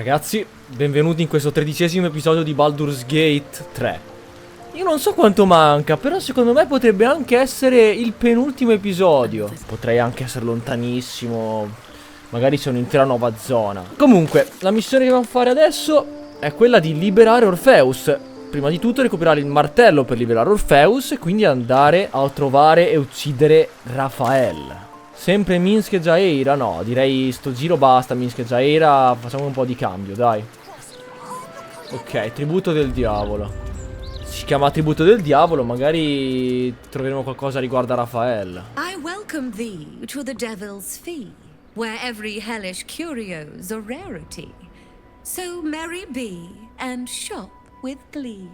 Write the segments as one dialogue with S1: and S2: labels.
S1: Ragazzi, benvenuti in questo 13° episodio di Baldur's Gate 3. Io non so quanto manca, però secondo me potrebbe anche essere il penultimo episodio. Potrei anche essere lontanissimo, magari c'è un'intera nuova zona. Comunque, la missione che dobbiamo fare adesso è quella di liberare Orpheus. Prima di tutto recuperare il martello per liberare Orpheus e quindi andare a trovare e uccidere Raphael. Sempre Minsk e Jaeira? No, direi sto giro basta Minsk e Jaeira. Facciamo un po' di cambio, dai. Ok, Tributo del Diavolo. Si chiama Tributo del Diavolo, magari troveremo qualcosa riguardo a Raphael.
S2: I welcome thee to the devil's fee, where every hellish curio's a rarity. So merry be and shop with glee.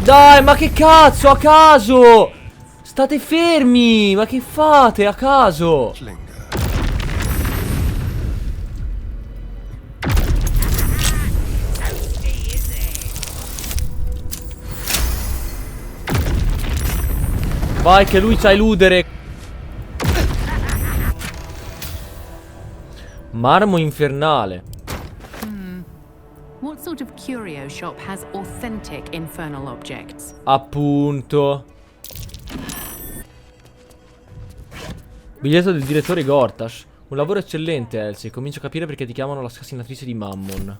S1: Dai, ma che cazzo, a caso! State fermi! Ma che fate, a caso? Vai che lui sa eludere. Marmo infernale.
S3: What sort of curio shop has authentic infernal objects?
S1: Appunto. Biglietto del direttore Gortash. Un lavoro eccellente, Elsie. Comincio a capire perché ti chiamano l'assassinatrice di Mammon.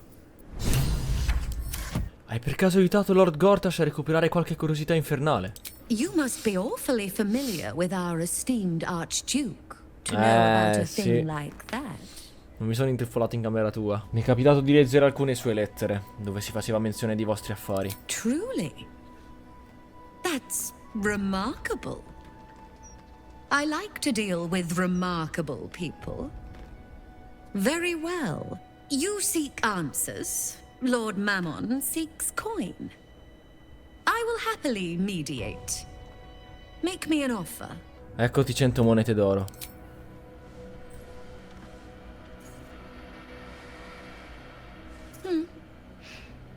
S1: Hai per caso aiutato Lord Gortash a recuperare qualche curiosità infernale?
S2: You must be awfully familiar with our esteemed Archduke to know about a thing like that.
S1: Non mi sono intriffolato in camera tua. Mi è capitato di leggere alcune sue lettere, dove si faceva menzione di vostri affari.
S2: Truly? That's remarkable. I like to deal with remarkable people. Very well. You seek answers. Lord Mammon seeks coin. I will happily mediate. Make me an offer.
S1: Eccoti 100 monete d'oro.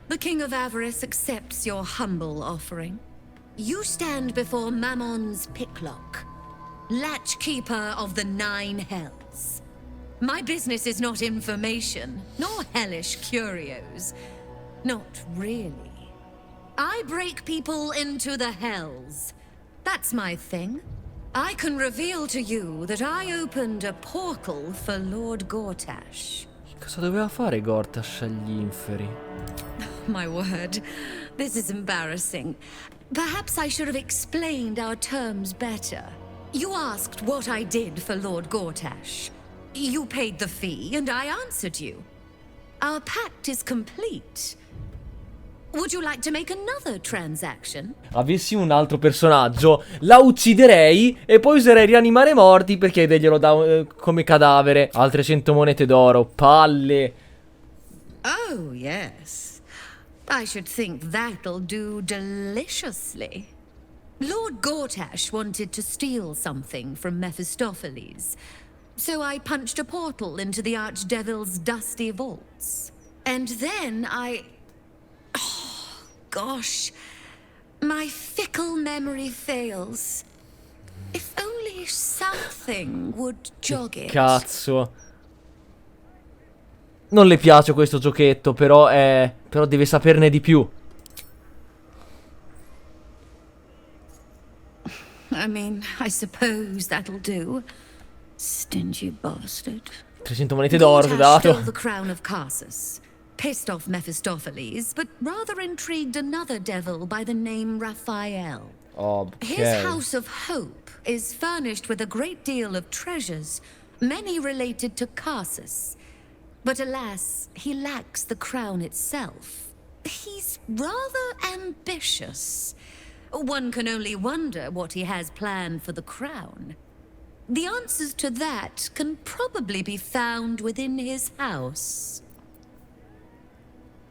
S2: The King of Avarice accepts your humble offering. You stand before Mammon's picklock, latchkeeper of the 9 hells. My business is not information, nor hellish curios. Not really. I break people into the hells. That's my thing. I can reveal to you that I opened a portal for Lord Gortash.
S1: Cosa doveva fare Gortash agli inferi?
S2: My word, this is embarrassing. Perhaps I should have explained our terms better. You asked what I did for Lord Gortash. You paid the fee, and I answered you. Our pact is complete. Would you like to make another transaction?
S1: Avessi un altro personaggio, la ucciderei e poi userei rianimare morti per chiederglielo come cadavere. Altre 100 monete d'oro, palle.
S2: Oh, yes. I should think that'll do deliciously. Lord Gortash wanted to steal something from Mephistopheles, so I punched a portal into the Archdevil's dusty vaults. And then oh, gosh. My fickle memory fails. If only something would jog it.
S1: Cazzo. Non le piace questo giochetto, però deve saperne di più.
S2: I mean, I suppose that'll do. Stingy bastard.
S1: 300 monete d'oro ti ho dato.
S2: Stole the crown of Casa, pissed off Mephistopheles, but rather intrigued another devil by the name Raphael.
S1: Okay.
S2: His house of hope is furnished with a great deal of treasures, many related to Casa. But alas, he lacks the crown itself. He's rather ambitious. One can only wonder what he has planned for the crown. The answers to that can probably be found within his house.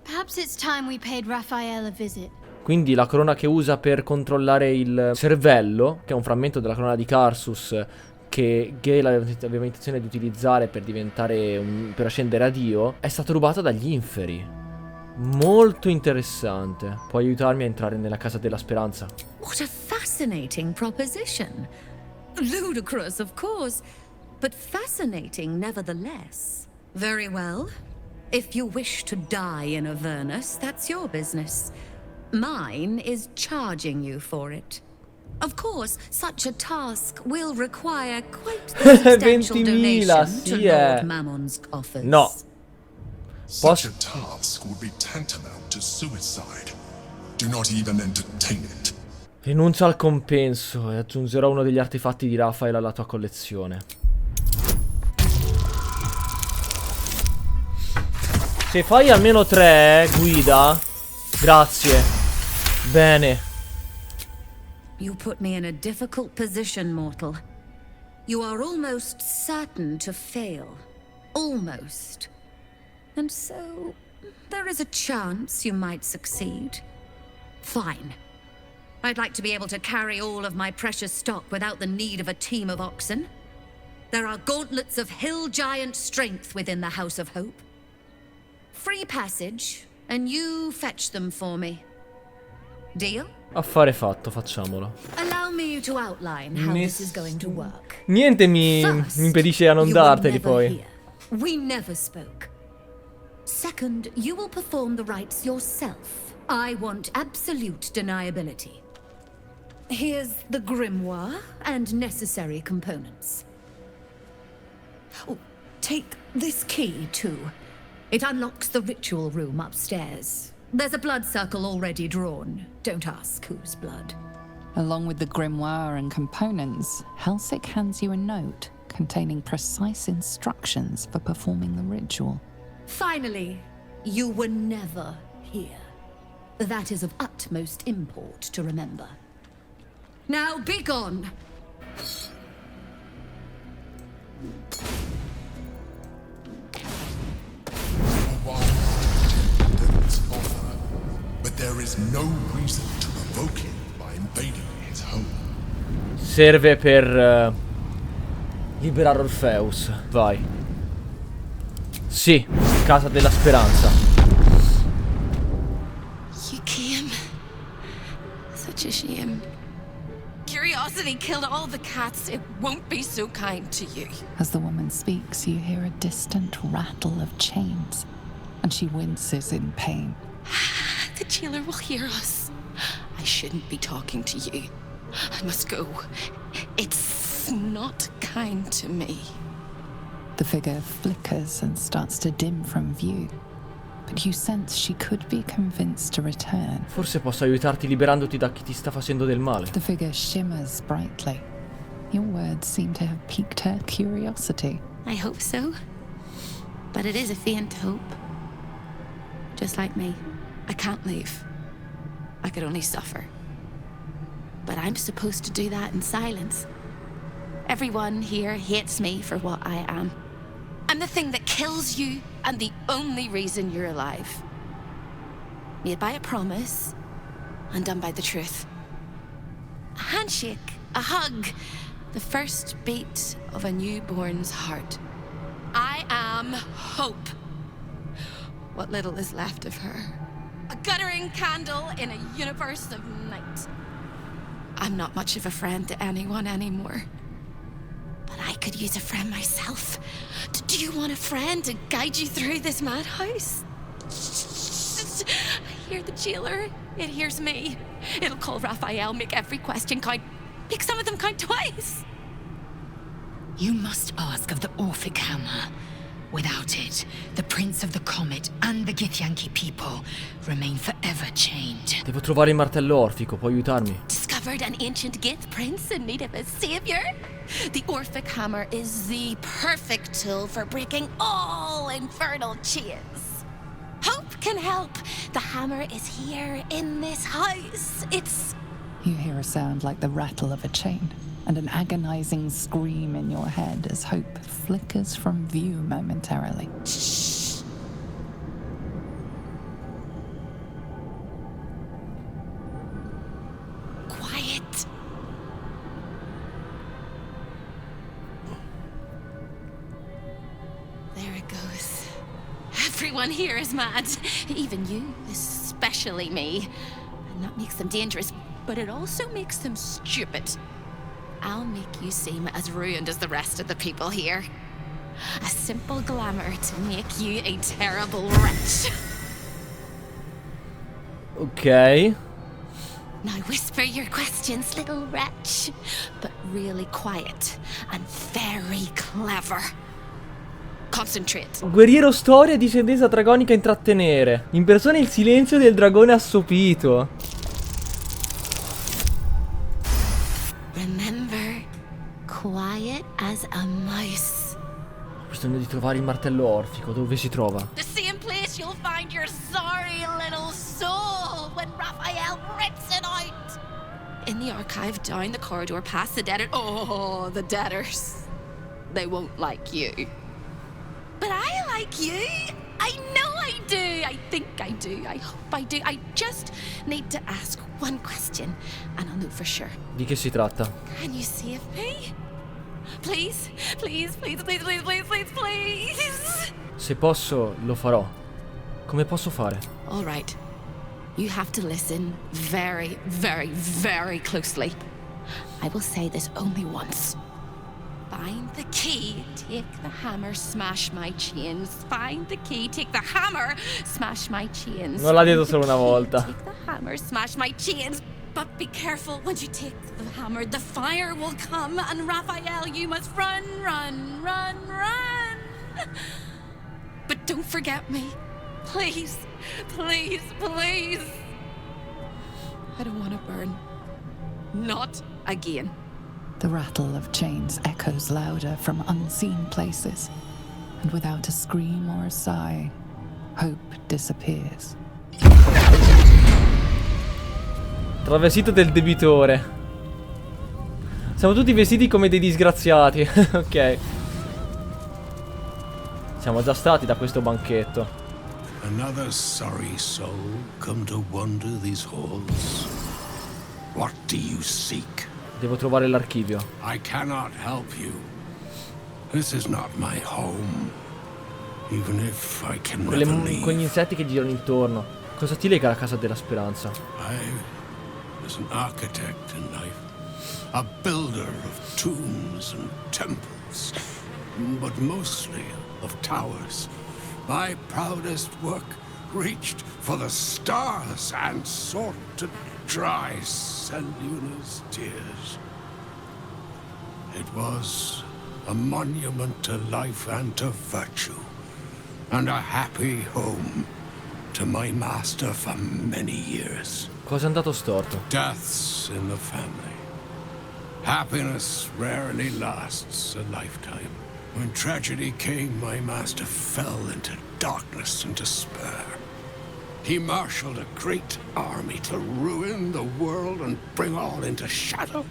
S4: Perhaps it's time we paid Raphael a visit.
S1: Quindi la corona che usa per controllare il cervello, che è un frammento della corona di Karsus, che Gale aveva intenzione di utilizzare per per ascendere a Dio, è stata rubata dagli inferi. Molto interessante. Puoi aiutarmi a entrare nella Casa della Speranza?
S2: What a fascinating proposition. Ludicrous, of course, but fascinating nevertheless. Very well. If you wish to die in Avernus, that's your business. Mine is charging you for it. Of course, such a task will require quite the substantial
S1: 20.000,
S2: donation to
S1: sì,
S2: Lord Mammon's coffers.
S1: No.
S5: Such a task would be tantamount to suicide. Do not even entertain it.
S1: Rinuncia al compenso e aggiungerò uno degli artefatti di Raphael alla tua collezione. Se fai almeno 3, guida. Grazie. Bene.
S2: You put me in a difficult position, mortal. You are almost certain to fail. Almost. And so, there is a chance you might succeed. Fine. I'd like to be able to carry all of my precious stock without the need of a team of oxen. There are gauntlets of hill giant strength within the House of Hope. Free passage, and you fetch them for me. Deal?
S1: Affare fatto, facciamolo.
S2: Allow me to outline how this is going to work.
S1: Niente mi impedisce a non darteli poi.
S2: Hear. We never spoke. Second, you will perform the rites yourself. I want absolute deniability. Here's the grimoire and necessary components. Oh, take this key too. It unlocks the ritual room upstairs. There's a blood circle already drawn. Don't ask whose blood.
S6: Along with the grimoire and components, Helsik hands you a note containing precise instructions for performing the ritual.
S2: Finally, you were never here. That is of utmost import to remember. Now be gone!
S5: But there is no reason to provoke him by invading his home.
S1: Serve per liberare Orpheus. Vai. Sì, Casa della Speranza.
S7: You came. Such a shame. Curiosity killed all the cats. It won't be so kind to you.
S6: As the woman speaks, you hear a distant rattle of chains, and she winces in pain.
S7: The jailer will hear us. I shouldn't be talking to you. I must go. It's not kind to me.
S6: The figure flickers and starts to dim from view, but you sense she could be convinced to return.
S1: Forse posso aiutarti liberandoti da chi ti sta facendo del male.
S6: The figure shimmers brightly. Your words seem to have piqued her curiosity.
S7: I hope so. But it is a faint hope. Just like me. I can't leave. I could only suffer. But I'm supposed to do that in silence. Everyone here hates me for what I am. I'm the thing that kills you and the only reason you're alive. Made by a promise, undone by the truth. A handshake, a hug, the first beat of a newborn's heart. I am hope. What little is left of her. A guttering candle in a universe of night. I'm not much of a friend to anyone anymore. But I could use a friend myself. Do you want a friend to guide you through this madhouse? I hear the jailer. It hears me. It'll call Raphael, make every question count. Make some of them count twice.
S8: You must ask of the Orfic hammer. Without it, the Prince of the Comet and the Githyanki people remain forever chained.
S1: Devo trovare il martello Orfico, puoi aiutarmi?
S7: Discovered an ancient Gith prince in need of a savior? The Orphic hammer is the perfect tool for breaking all infernal chains. Hope can help. The hammer is here in this house. It's...
S6: You hear a sound like the rattle of a chain, and an agonizing scream in your head as hope flickers from view momentarily.
S7: Shh. Quiet. There it goes. Everyone here is mad. Even you, especially me. And that makes them dangerous, but it also makes them stupid. I'll make you seem as ruined as the rest of the people here. A simple glamour to make you a terrible wretch.
S1: Ok.
S7: Now whisper your questions, little wretch, but really quiet and very clever. Concentrate.
S1: Guerriero storia e discendenza dragonica intrattenere. Impersona il silenzio del dragone assopito.
S7: Remember, quiet as a mouse.
S1: Ho bisogno di trovare il martello Orfico. Dove si trova?
S7: The same place you'll find your sorry little soul when Raphael rips it out. In the archive down the corridor past the debtor. Oh, the debtors. They won't like you. But I like you. I know I do. I think I do. I hope I do. I just need to ask one question and I'll know for sure.
S1: Di che si tratta?
S7: Can you save me? Please, please, please, please, please, please, please, please.
S1: Se posso, lo farò. Come posso fare?
S7: All right. You have to listen very, very, very closely. I will say this only once. Find the key, take the hammer, smash my chains. Find the key, take the hammer, smash my chains.
S1: Non l'ha detto solo una volta.
S7: Take the hammer, smash my chains. But be careful, when you take the hammer, the fire will come, and Raphael, you must run, run, run, run. But don't forget me. Please, please, please. I don't want to burn. Not again.
S6: The rattle of chains echoes louder from unseen places, and without a scream or a sigh, hope disappears.
S1: Travestito del debitore. Siamo tutti vestiti come dei disgraziati. Ok. Siamo già stati da questo banchetto.
S9: Another sorry soul come to wander these halls. What do you seek?
S1: Devo trovare l'archivio.
S9: I cannot help you. This is not my home. Even if I can never leave.
S1: Con gli insetti che girano intorno. Cosa ti lega alla Casa della Speranza?
S9: I was an architect in life. A builder of tombs and temples. But mostly of towers. My proudest work reached for the stars and sought to dry Selluna's tears. It was a monument to life and to virtue, and a happy home to my master for many years.
S1: Cosa è andato storto?
S9: Deaths in the family. Happiness rarely lasts a lifetime. When tragedy came, my master fell into darkness and despair. He marshaled a great army to ruin the world and bring all into shadow.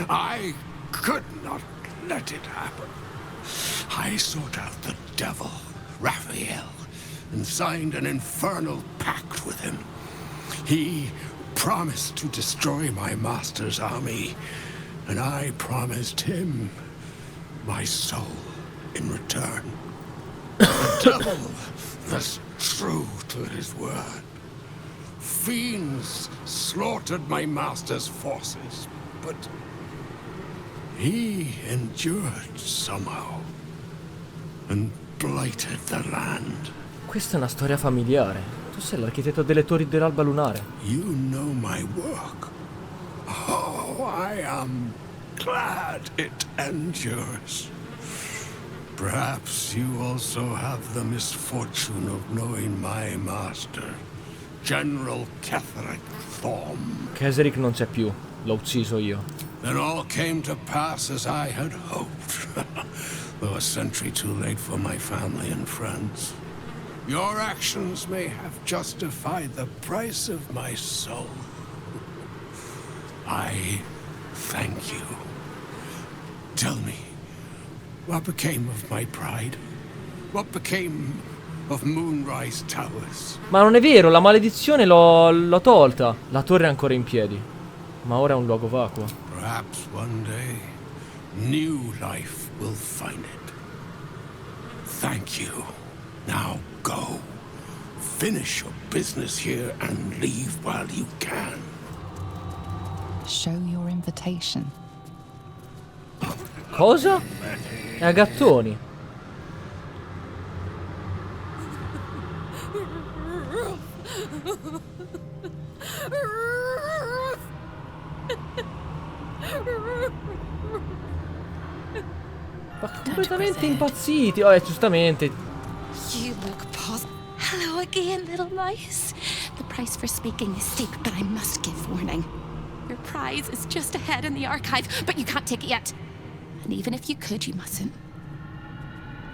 S9: I could not let it happen. I sought out the devil, Raphael, and signed an infernal pact with him. He promised to destroy my master's army, and I promised him my soul in return. The devil was true to his word. Fiends slaughtered my master's forces, but he endured somehow and blighted the land.
S1: Questa è una storia familiare. Tu sei l'architetto delle torri dell'alba lunare.
S9: You know my work. Oh, I am glad it endures. Perhaps you also have the misfortune of knowing my master, General Kith'rak Voss.
S1: Kith'rak non c'è più. L'ho ucciso io.
S9: Then all came to pass as I had hoped, though a century too late for my family and friends. Your actions may have justified the price of my soul. I thank you. Tell me, what became of my pride? What became of Moonrise Towers?
S1: Ma non è vero, la maledizione l'ho tolta. La torre è ancora in piedi. Ma ora è un luogo vacuo.
S9: Perhaps one day, new life will find it. Thank you. Now go. Finish your business here and leave while you can.
S6: Show your invitation.
S1: Cosa? È a gattoni. Ma completamente impazziti. Oh, giustamente.
S7: You look Hello again, little mice. The price for speaking is steep, but I must give warning. Your prize is just ahead in the archive, but you can't take it yet. And even if you could, you mustn't.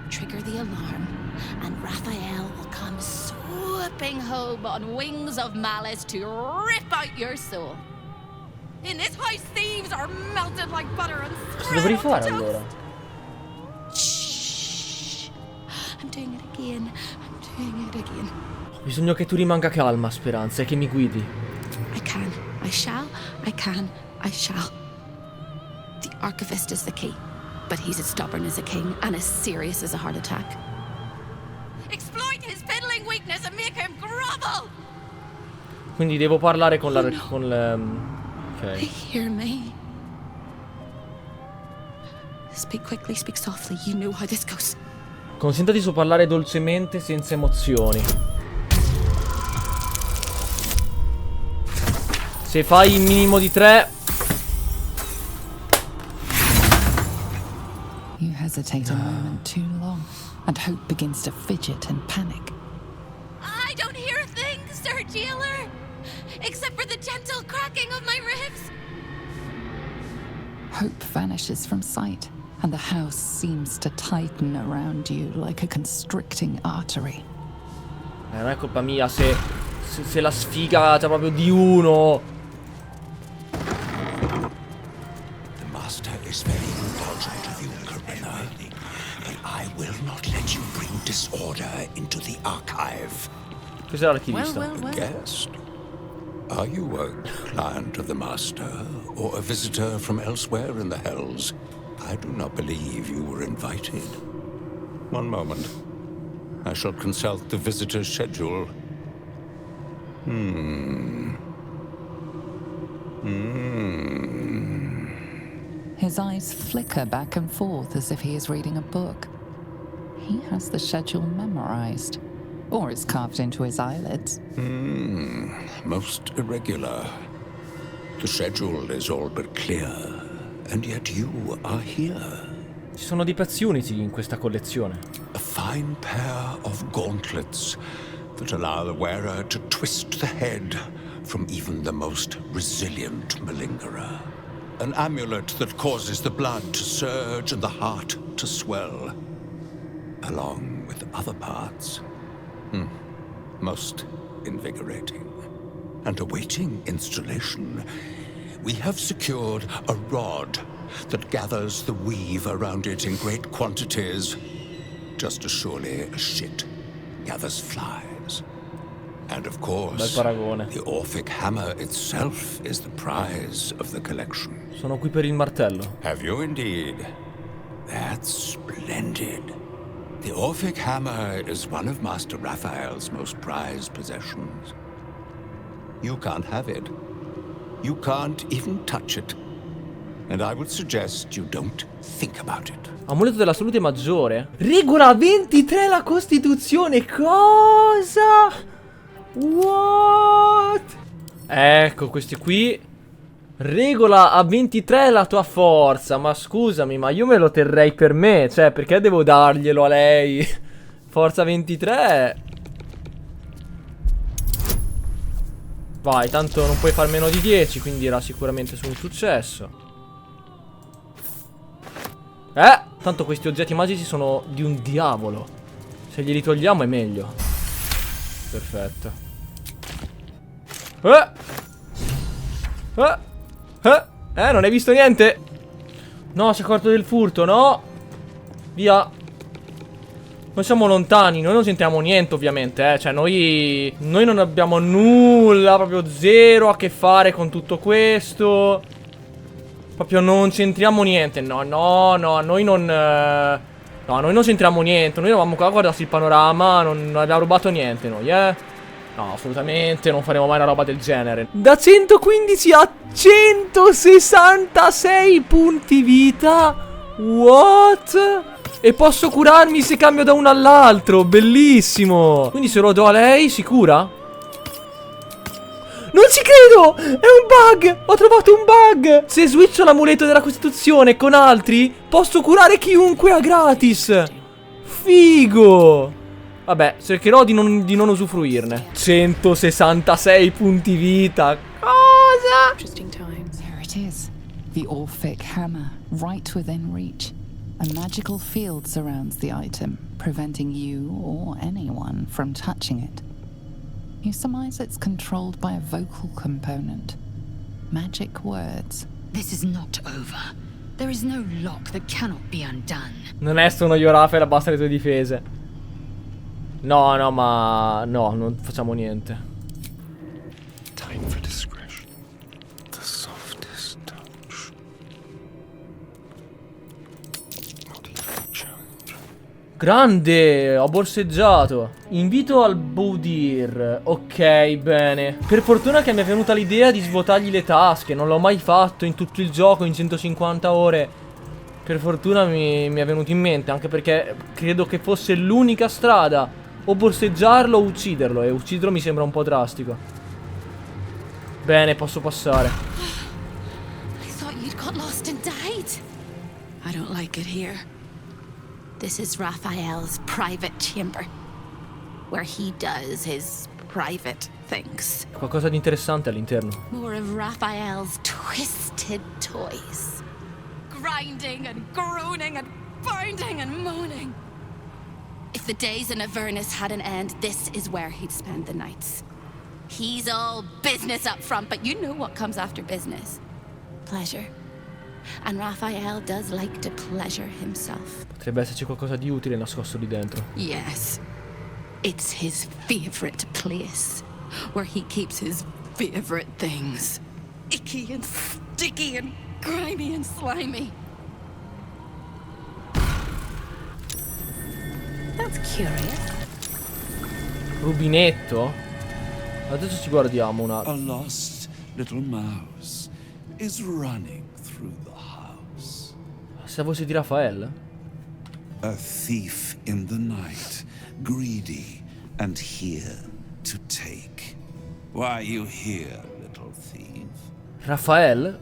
S7: Trigger the alarm, and Raphael will come swooping home on wings of malice to rip out your soul. In this house, thieves are melted like butter and
S1: Cosa dovrei fare allora?
S7: Shh. I'm doing it again. I'm doing it again.
S1: Ho bisogno che tu rimanga calma, Speranza, e che mi guidi.
S7: I can. I shall. I can. I shall. The archivist is the key, but he's as stubborn as a king and as serious as a heart attack. Exploit his fiddling weakness and make him grovel.
S1: Quindi devo parlare con la... Ok.
S7: Hear me. Speak quickly, speak softly. You know how this goes.
S1: Consentati di parlare dolcemente, senza emozioni. Se fai il minimo di 3.
S6: You hesitate a moment too long, and hope begins to fidget and panic.
S7: I don't hear a thing, Sir Jailer, except for the gentle cracking of my ribs.
S6: Hope vanishes from sight, and the house seems to tighten around you like a constricting artery.
S1: Non è colpa mia se la sfiga c'è proprio di uno.
S10: The master is very indulgent of you, Corinna, but I will not let you bring disorder into the archive.
S1: Cos'era l'archivista?
S10: A guest? Are you a client of the master, or a visitor from elsewhere in the hells? I do not believe you were invited. One moment. I shall consult the visitor's schedule.
S6: His eyes flicker back and forth as if he is reading a book. He has the schedule memorized, or it's carved into his eyelids.
S10: Most irregular. The schedule is all but clear, and yet you are here.
S1: Ci sono dei pezzi unici in questa collezione.
S10: A fine pair of gauntlets that allow the wearer to twist the head from even the most resilient malingerer. An amulet that causes the blood to surge and the heart to swell, along with other parts. Most invigorating. And awaiting installation, we have secured a rod that gathers the weave around it in great quantities, just as surely as shit gathers flies. And of course, the Orfic hammer itself is the prize of the collection.
S1: Sono qui per il martello.
S10: Have you indeed? That's splendid. The Orfic hammer is one of Master Raphael's most prized possessions. You can't have it. You can't even touch it. And I would suggest you don't think about it.
S1: Amuleto della salute maggiore. Regola 23 la Costituzione. Cosa? What? Ecco, questi qui. Regola a 23 la tua forza. Ma scusami, ma io me lo terrei per me. Cioè, perché devo darglielo a lei? Forza 23. Vai, tanto non puoi far meno di 10, quindi era sicuramente su un successo. Tanto questi oggetti magici sono di un diavolo. Se glieli togliamo è meglio. Perfetto. Non hai visto niente? No, si è accorto del furto, no? Via. Noi siamo lontani, noi non sentiamo niente ovviamente, Cioè noi non abbiamo nulla, proprio zero a che fare con tutto questo. Proprio non c'entriamo niente. No, noi non... No, noi non c'entriamo niente. Noi eravamo qua a guardarsi il panorama. Non abbiamo rubato niente noi, No, assolutamente non faremo mai una roba del genere. Da 115 a 166 punti vita. What? E posso curarmi se cambio da uno all'altro. Bellissimo. Quindi se lo do a lei si cura? Non ci credo! È un bug! Ho trovato un bug! Se switcho l'amuleto della Costituzione con altri, posso curare chiunque a gratis. Figo! Vabbè, cercherò di non usufruirne. 166 punti vita. Cosa?
S6: There it is. The Orfic hammer, right within reach. A magical field surrounds the item, preventing you or anyone from touching it. You surmise it's controlled by a vocal component. Magic words.
S8: This is not over. There is no lock that cannot be undone.
S1: Non è sono io Raphael, abbassa le tue difese. No, non facciamo niente.
S5: Time for discretion. The softest touch.
S1: Grande, ho borseggiato. Invito al Baldur. Ok, bene. Per fortuna che mi è venuta l'idea di svuotargli le tasche. Non l'ho mai fatto in tutto il gioco, in 150 ore. Per fortuna mi è venuto in mente. Anche perché credo che fosse l'unica strada. O borseggiarlo o ucciderlo. E ucciderlo mi sembra un po' drastico. Bene, posso passare.
S7: I thought you'd got lost and died. I don't like it here. This is Raphael's private chamber, where he does his private things.
S1: Qualcosa di interessante all'interno.
S7: More of Raphael's twisted toys. Grinding and groaning and bounding and moaning. If the days in Avernus had an end, this is where he'd spend the nights. He's all business up front, but you know what comes after business. Pleasure. And Raphael does like to pleasure himself.
S1: Potrebbe esserci qualcosa di utile nascosto lì dentro.
S7: Yes. It's his favorite place, where he keeps his favorite things. Icky and sticky and grimy and slimy. That's curious.
S1: Rubinetto? Adesso ci guardiamo una.
S11: A lost little mouse is running through the house.
S1: Se voce di Raphael?
S11: A thief in the night, greedy and here to take. Why are you here, little thief?
S1: Raphael?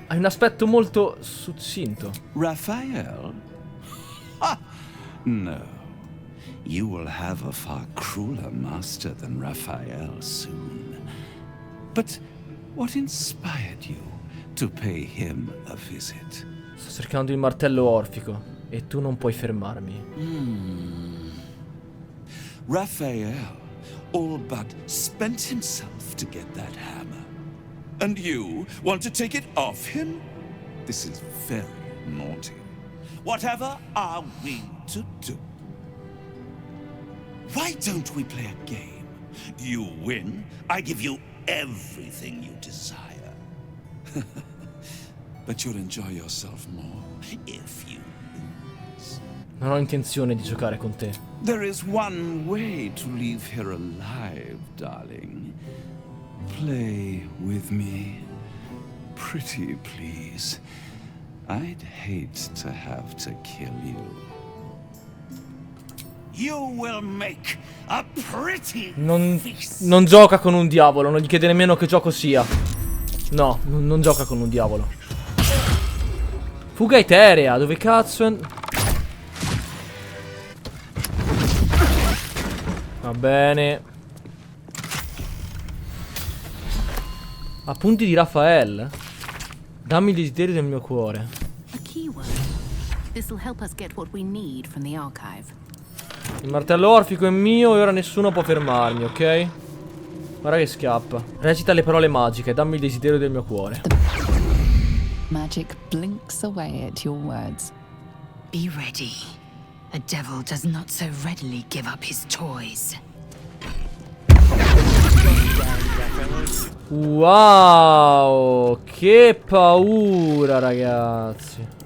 S1: Hai un aspetto molto succinto.
S11: Raphael? Ha! No. You will have a far crueler master than Raphael soon. But what inspired you to pay him a visit?
S1: Sto cercando il martello Orfico e tu non puoi fermarmi.
S11: Raphael all but spent himself to get that hammer. And you want to take it off him? This is very naughty. Whatever are we to do? Why don't we play a game? You win, I give you everything you desire. But you'll enjoy yourself more if you lose.
S1: Non ho intenzione di giocare con te.
S11: There is one way to leave here alive, darling. Play with me. Pretty please. I'd hate to have to kill you. You will make a pretty
S1: non gioca con un diavolo, non gli chiede nemmeno che gioco sia. No, non gioca con un diavolo. Fuga eterea, dove cazzo è? Va bene. Appunti di Raphael. Dammi il desiderio del mio cuore.
S3: A keyword. This will help us get what we need from the archive.
S1: Il martello Orfico è mio e ora nessuno può fermarmi, ok? Guarda che scappa. Recita le parole magiche, dammi il desiderio del mio cuore.
S6: Magic blinks away at your words.
S8: Be ready. A devil does not so readily give up his toys.
S1: Wow, che paura, ragazzi.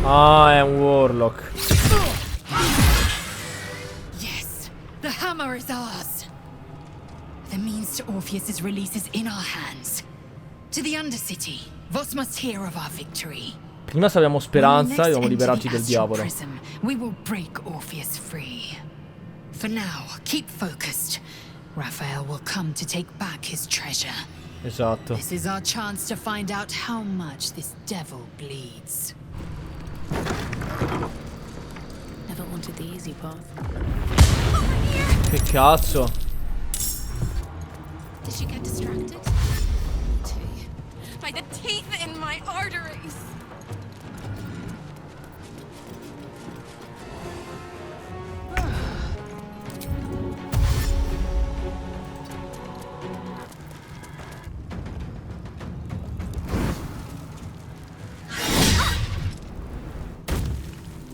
S1: Ah, è un warlock.
S8: hammer is ours. The means to Orpheus's release is in our hands. To the Undercity, Voss must hear of our victory.
S1: Prima se abbiamo speranza dobbiamo liberarci del diavolo.
S8: We will break Orpheus free. For now, keep focused. Raphael will come to take back his treasure.
S1: Esatto.
S8: This is our chance to find out how much this devil bleeds.
S3: Never wanted the easy path.
S1: Che cazzo?
S7: Did she get distracted? By the teeth in my arteries.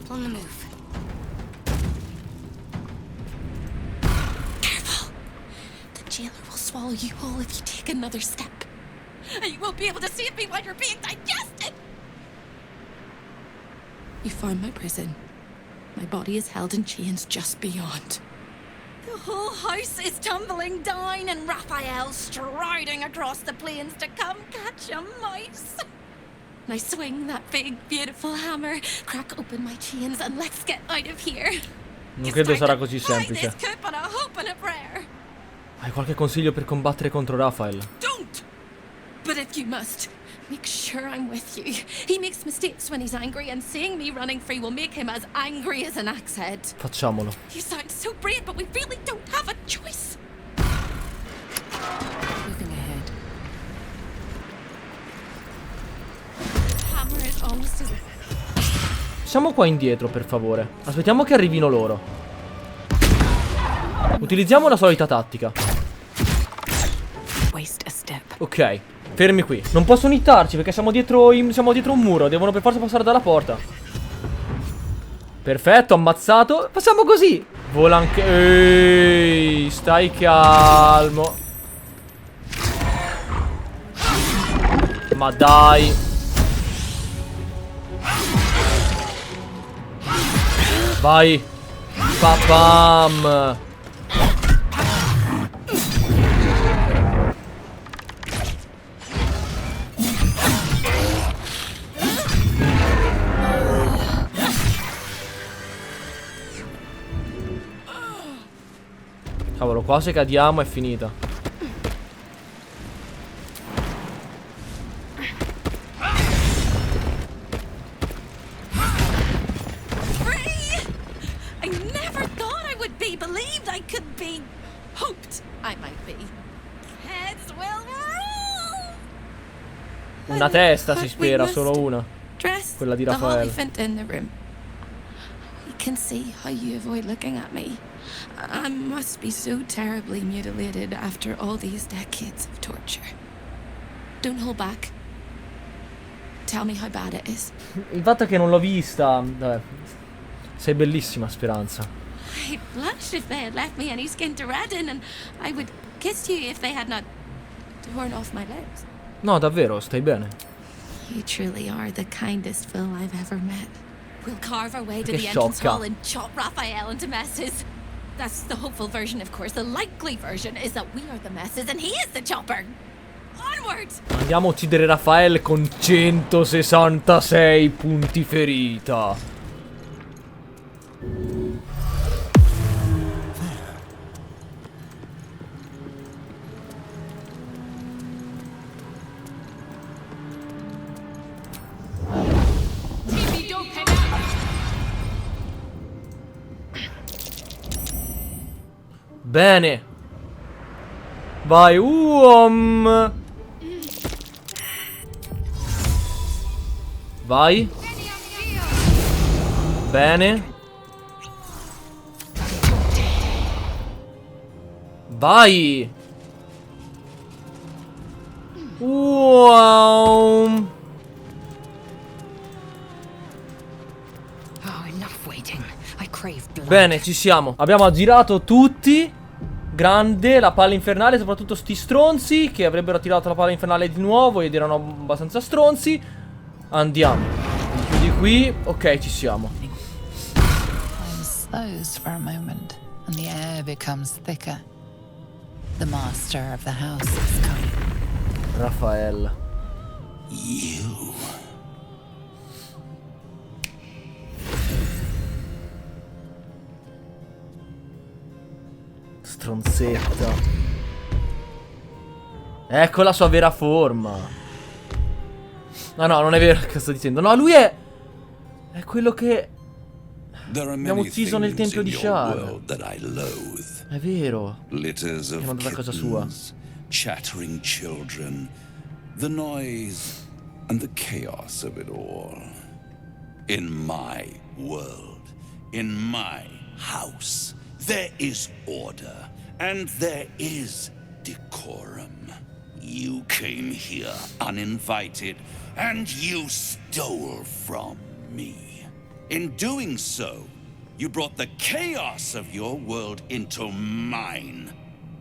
S7: On the move. Careful. The jailer will swallow you whole if you take another step. You won't be able to see me while you're being digested! You found my prison. My body is held in chains just beyond. The whole house is tumbling down and Raphael striding across the plains to come catch a mouse. Now swing that big, beautiful hammer, crack open my chains and let's get out of here.
S1: Non credo sarà così semplice. Hai qualche consiglio per combattere contro Raphael?
S7: Don't! But if you must, make sure I'm with you. He makes mistakes when he's angry, and seeing me running free will make him as angry as an axe head.
S1: Facciamolo.
S7: You sound so brave, but we really don't have a choice.
S3: Moving ahead.
S7: Hammer is almost as...
S1: Siamo qua indietro, per favore. Aspettiamo che arrivino loro. Utilizziamo la solita tattica.
S3: Waste a step.
S1: Ok. Fermi qui. Non possono hittarci perché siamo dietro un muro. Devono per forza passare dalla porta. Perfetto, ammazzato. Passiamo così. Vola anche... Ehi, stai calmo. Ma dai. Vai. Papam. Cavolo, qua se cadiamo è finita.
S7: Free! I never thought I would be believed. I could be hoped I might be. Heads will roll.
S1: Una testa si spera, solo una. Quella di Raphael.
S7: You can see how you avoid looking at me. I must be so terribly mutilated after all these decades of torture. Don't hold back. Tell me how bad it is.
S1: Il fatto è che non l'ho vista. Vabbè. Sei bellissima, Speranza.
S7: I'd blush if they had left me any skin to redden, and I would kiss you if they had not torn off my lips.
S1: No, davvero, stai bene.
S7: You truly are the kindest fool I've ever met. We'll carve our way to
S1: Che
S7: the entrance
S1: sciocca.
S7: hall and chop Raphael into messes. That's the hopeful version, of course. The likely version is that we are the messes and he is the chopper. Onward!
S1: Andiamo a uccidere Raphael con 166 punti ferita. Bene. Vai, vai. Bene. Vai. Wow. Bene, ci siamo. Abbiamo girato tutti. Grande, la palla infernale, soprattutto sti stronzi che avrebbero tirato la palla infernale di nuovo ed erano abbastanza stronzi. Andiamo. Chiudi qui. Ok, ci siamo.
S6: Those for a moment, and the air air becomes thicker. The master of the house is coming.
S1: Raphael.
S11: You.
S1: Stronzetta. Ecco la sua vera forma. No, non è vero che sto dicendo. No, lui è quello che abbiamo ucciso nel tempio di Shar. È vero.
S11: Litters of
S1: È andata a casa sua.
S11: kittens, chattering children, the noise and the chaos of it all. In my world, in my house, there is order and there is decorum. You came here uninvited and you stole from me. In doing so, you brought the chaos of your world into mine.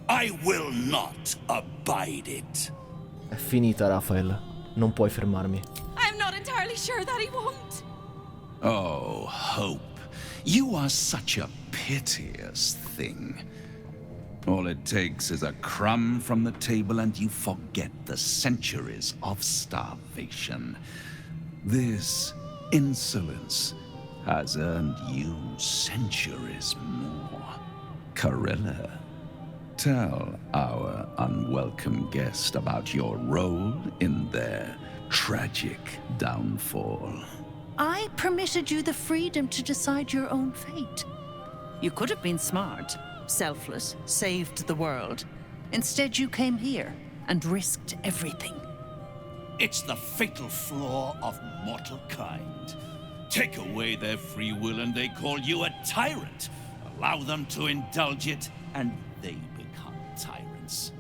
S11: I will not abide it.
S1: È finita, Raphael. Non puoi fermarmi.
S7: I'm not entirely sure that he won't.
S11: Oh, Hope, you are such a piteous thing. All it takes is a crumb from the table and you forget the centuries of starvation. This insolence has earned you centuries more. Carilla, tell our unwelcome guest about your role in their tragic downfall.
S12: I permitted you the freedom to decide your own fate. You could have been smart, selfless, saved the world. Instead, you came here and risked everything.
S11: It's the fatal flaw of mortal kind. Take away their free will and they call you a tyrant. Allow them to indulge it and they become tyrants.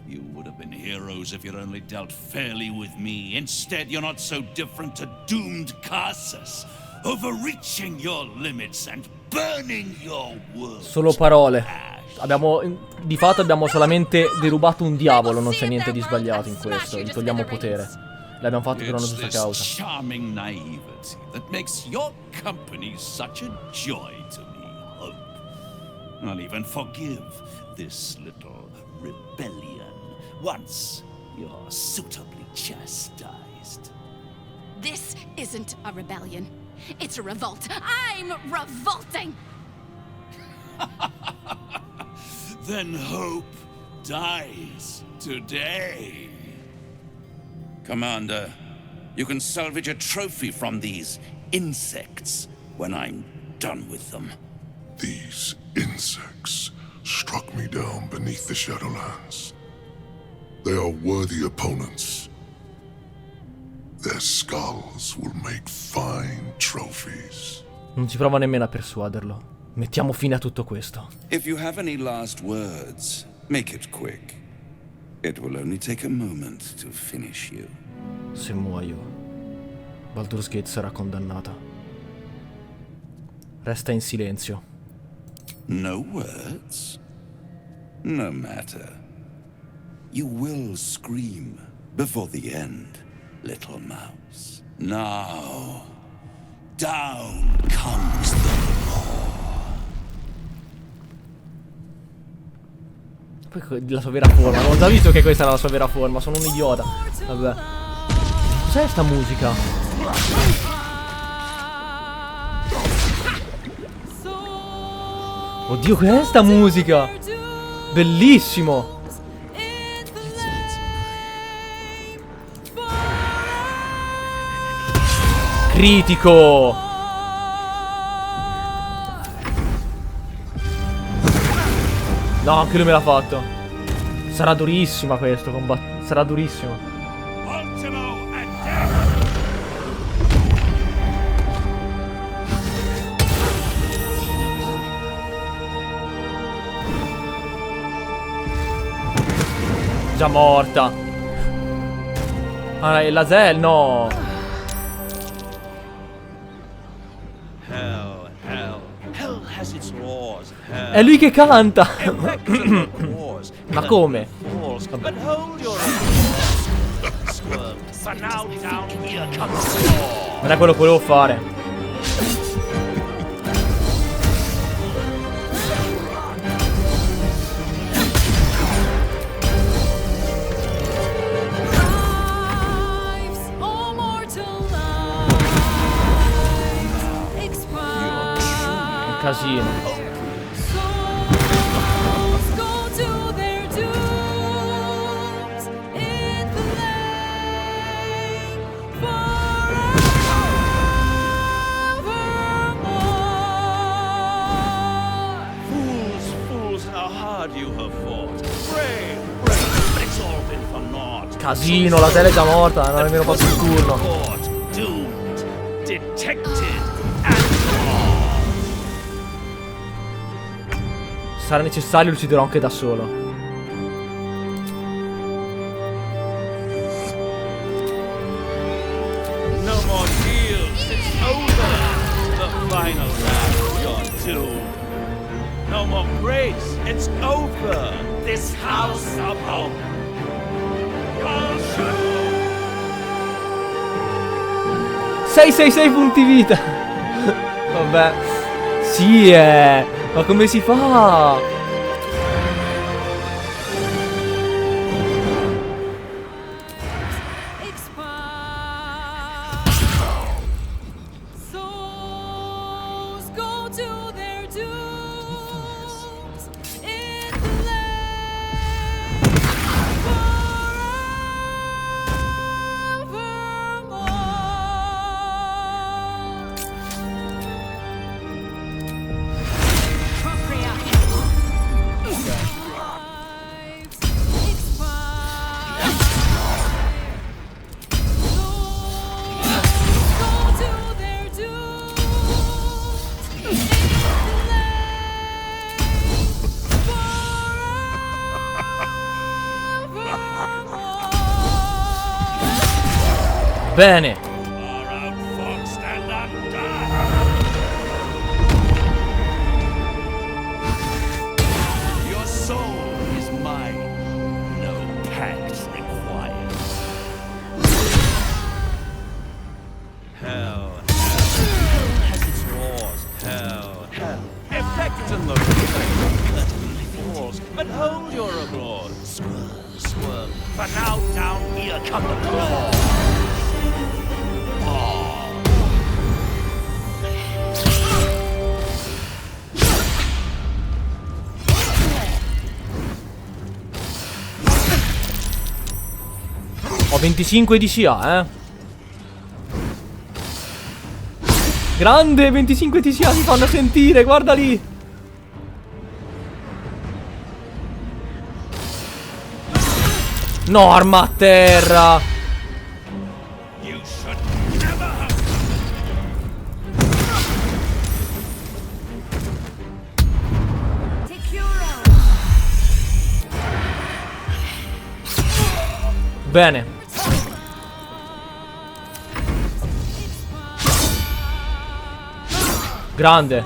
S11: You would have been heroes if you'd only dealt fairly with me. Instead, you're not so different to doomed Casas, overreaching your limits and burning your world.
S1: Solo parole. Di fatto abbiamo solamente derubato un diavolo, non c'è niente di sbagliato in questo. Gli togliamo potere. L'abbiamo fatto per una giusta causa.
S11: Charming naivety that makes your company such a joy to me, Hope. I'll even forgive this little rebellion once you're suitably chastised.
S3: This isn't a rebellion. It's a revolt. I'm revolting!
S11: Then Hope dies today. Commander, you can salvage a trophy from these insects when I'm done with them.
S5: These insects struck me down beneath the Shadowlands. They are worthy opponents. Their skulls will make fine trophies.
S1: Non ci prova nemmeno a persuaderlo. Mettiamo fine a tutto questo.
S11: If you have any last words, make it quick. It will only take a moment to finish you.
S1: Se muoio, Baldur's Gate sarà condannata. Resta in silenzio.
S11: No words? No matter. You will scream before the end, little mouse. Now, down comes the law.
S1: Poi la sua vera forma. Non ho già visto che questa era la sua vera forma. Sono un idiota. Vabbè. Cos'è sta musica? Oddio, cos'è sta musica? Bellissimo. Critico. No, anche lui me l'ha fatto. Sarà durissima questo combattimento. Sarà durissimo. Già morta. Ah, la Zel, no. È lui che canta. Ma come? Non è quello che volevo fare. casino. Casino, la tele è già morta, non ha nemmeno fatto il turno. Se sarà necessario, lo ucciderò anche da solo.
S13: No more shields, it's over. The final round, you're doomed. No more grace, it's over. This house of hope.
S1: 666 punti vita. Vabbè. Sì, ma come si fa? Bene.
S13: Your soul is mine. No pact required. Hell has its laws. Hell. Effect in the falls, but hold your applause. Swirl. For now, down here come the claws.
S1: Ho 25 di CA, Grande, 25 di CA si fanno sentire, guarda lì. No, arma a terra. Bene. Grande.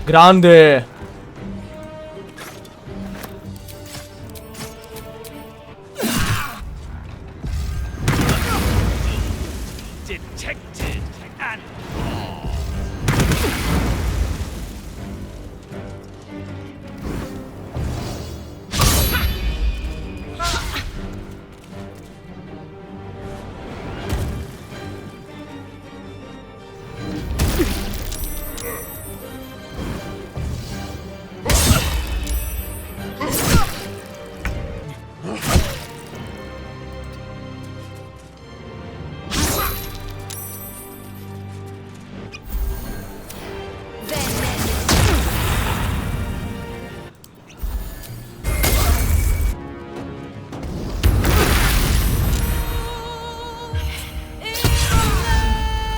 S1: Grande.
S13: Detected and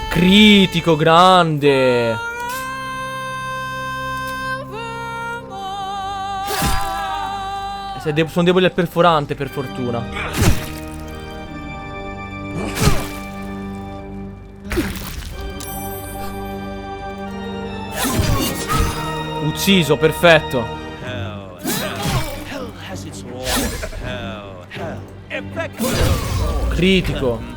S1: Critico, grande. Sono deboli al perforante, per fortuna. Ucciso, perfetto. Critico.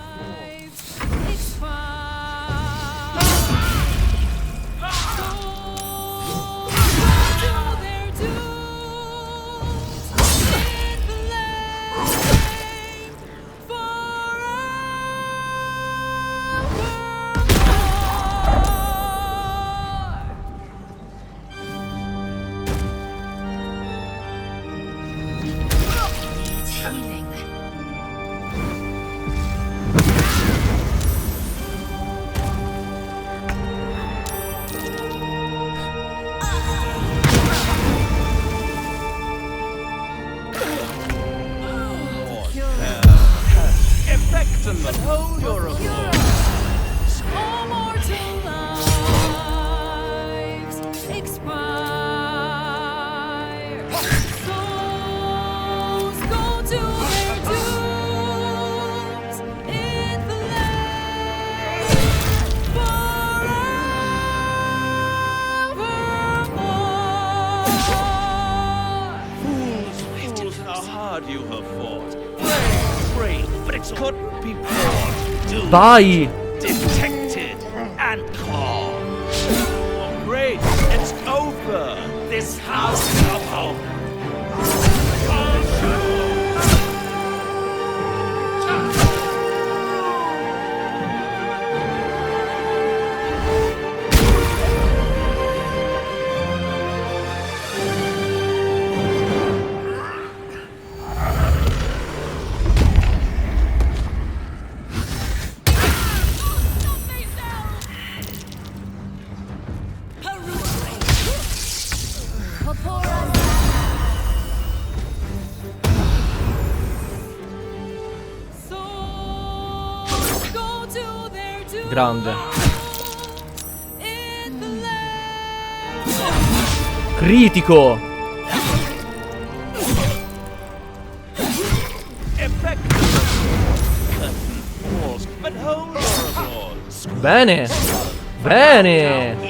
S13: hold your applause. You have fought. Brave, but it couldn't be brought. Doomed,
S1: Vai!
S13: detected, and caught. Oh, great, it's over. This house of hope.
S1: Grande. Critico. Bene. Bene.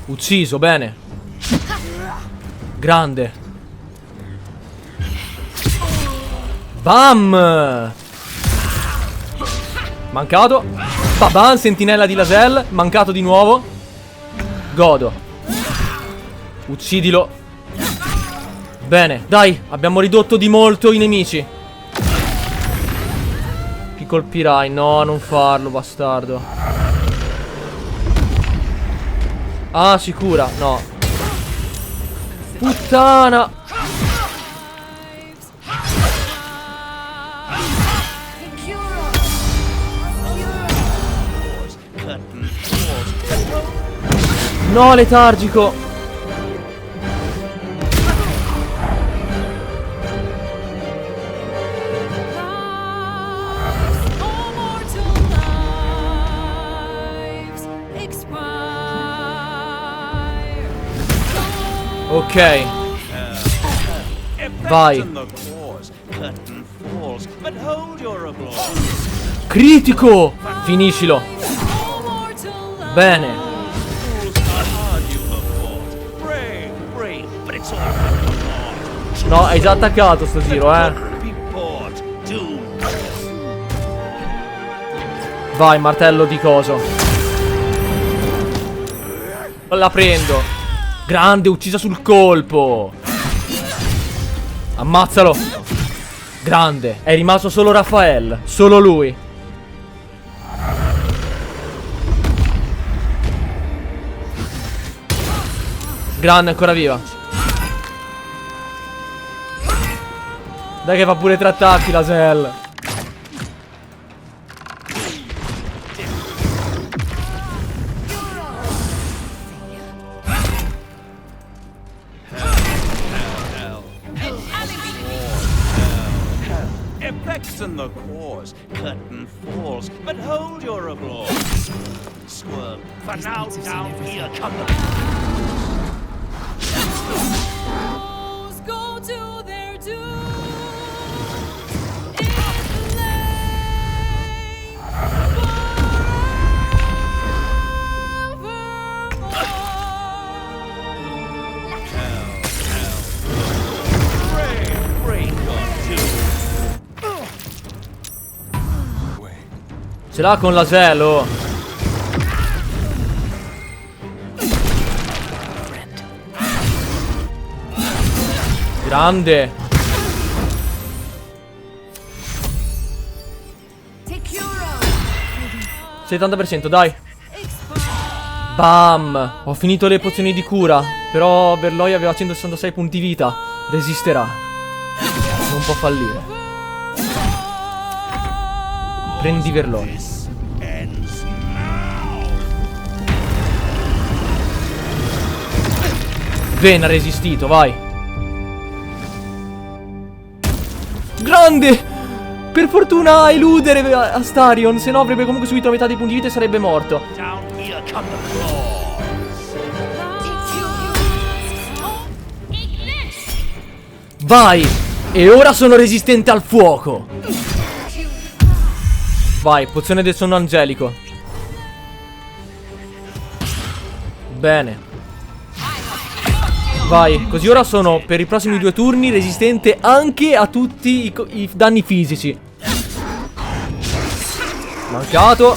S1: Ucciso, bene. Grande. Bam! Mancato. Babam, sentinella di Lasel. Mancato di nuovo. Godo. Uccidilo. Bene, dai, abbiamo ridotto di molto i nemici. Chi colpirai? No, non farlo, bastardo. Ah, sicura? No. Puttana. No, letargico. Ok. Vai. Critico. Finiscilo. Bene. No, hai già attaccato sto giro, eh. Vai, martello di coso. La prendo. Grande, uccisa sul colpo. Ammazzalo. Grande. È rimasto solo Raphael. Solo lui. Grande, ancora viva. Dai che fa pure 3 attacchi la Sel.
S13: In the cause, curtain falls, but hold your applause. Squirm, for now down here come the go to their doom.
S1: Ce l'ha con l'aselo. Grande. 70%, dai. Bam. Ho finito le pozioni di cura. Però Verloi aveva 166 punti vita. Resisterà. Non può fallire. Prendi Verloi. Bene, ha resistito, vai. Grande. Per fortuna eludere Astarion, se no avrebbe comunque subito la metà dei punti vita e sarebbe morto. Vai. E ora sono resistente al fuoco. Vai, pozione del sonno angelico. Bene. Vai, così ora sono per i prossimi 2 turni resistente anche a tutti i danni fisici. Mancato.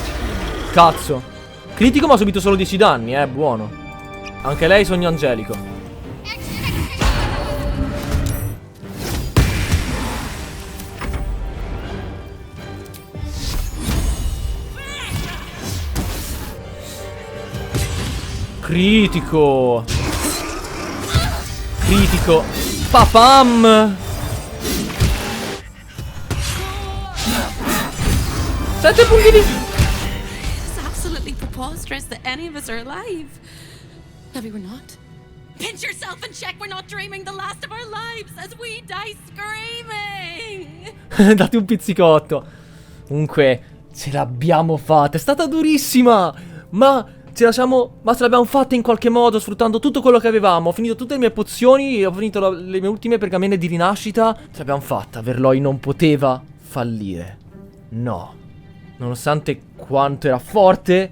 S1: Cazzo. Critico ma ha subito solo 10 danni, buono. Anche lei sogno angelico. Critico. Critico. Papam. 7 punti di...
S7: It's absolutely preposterous that any of us are alive. Maybe we're not. Pinch yourself and check we're not dreaming the last of our lives as we die screaming.
S1: Date un pizzicotto. Comunque, ce l'abbiamo fatta. È stata durissima. Ma ce l'abbiamo fatta in qualche modo, sfruttando tutto quello che avevamo. Ho finito tutte le mie pozioni, ho finito le mie ultime pergamene di rinascita. Ce l'abbiamo fatta. Verloi non poteva fallire. No. Nonostante quanto era forte,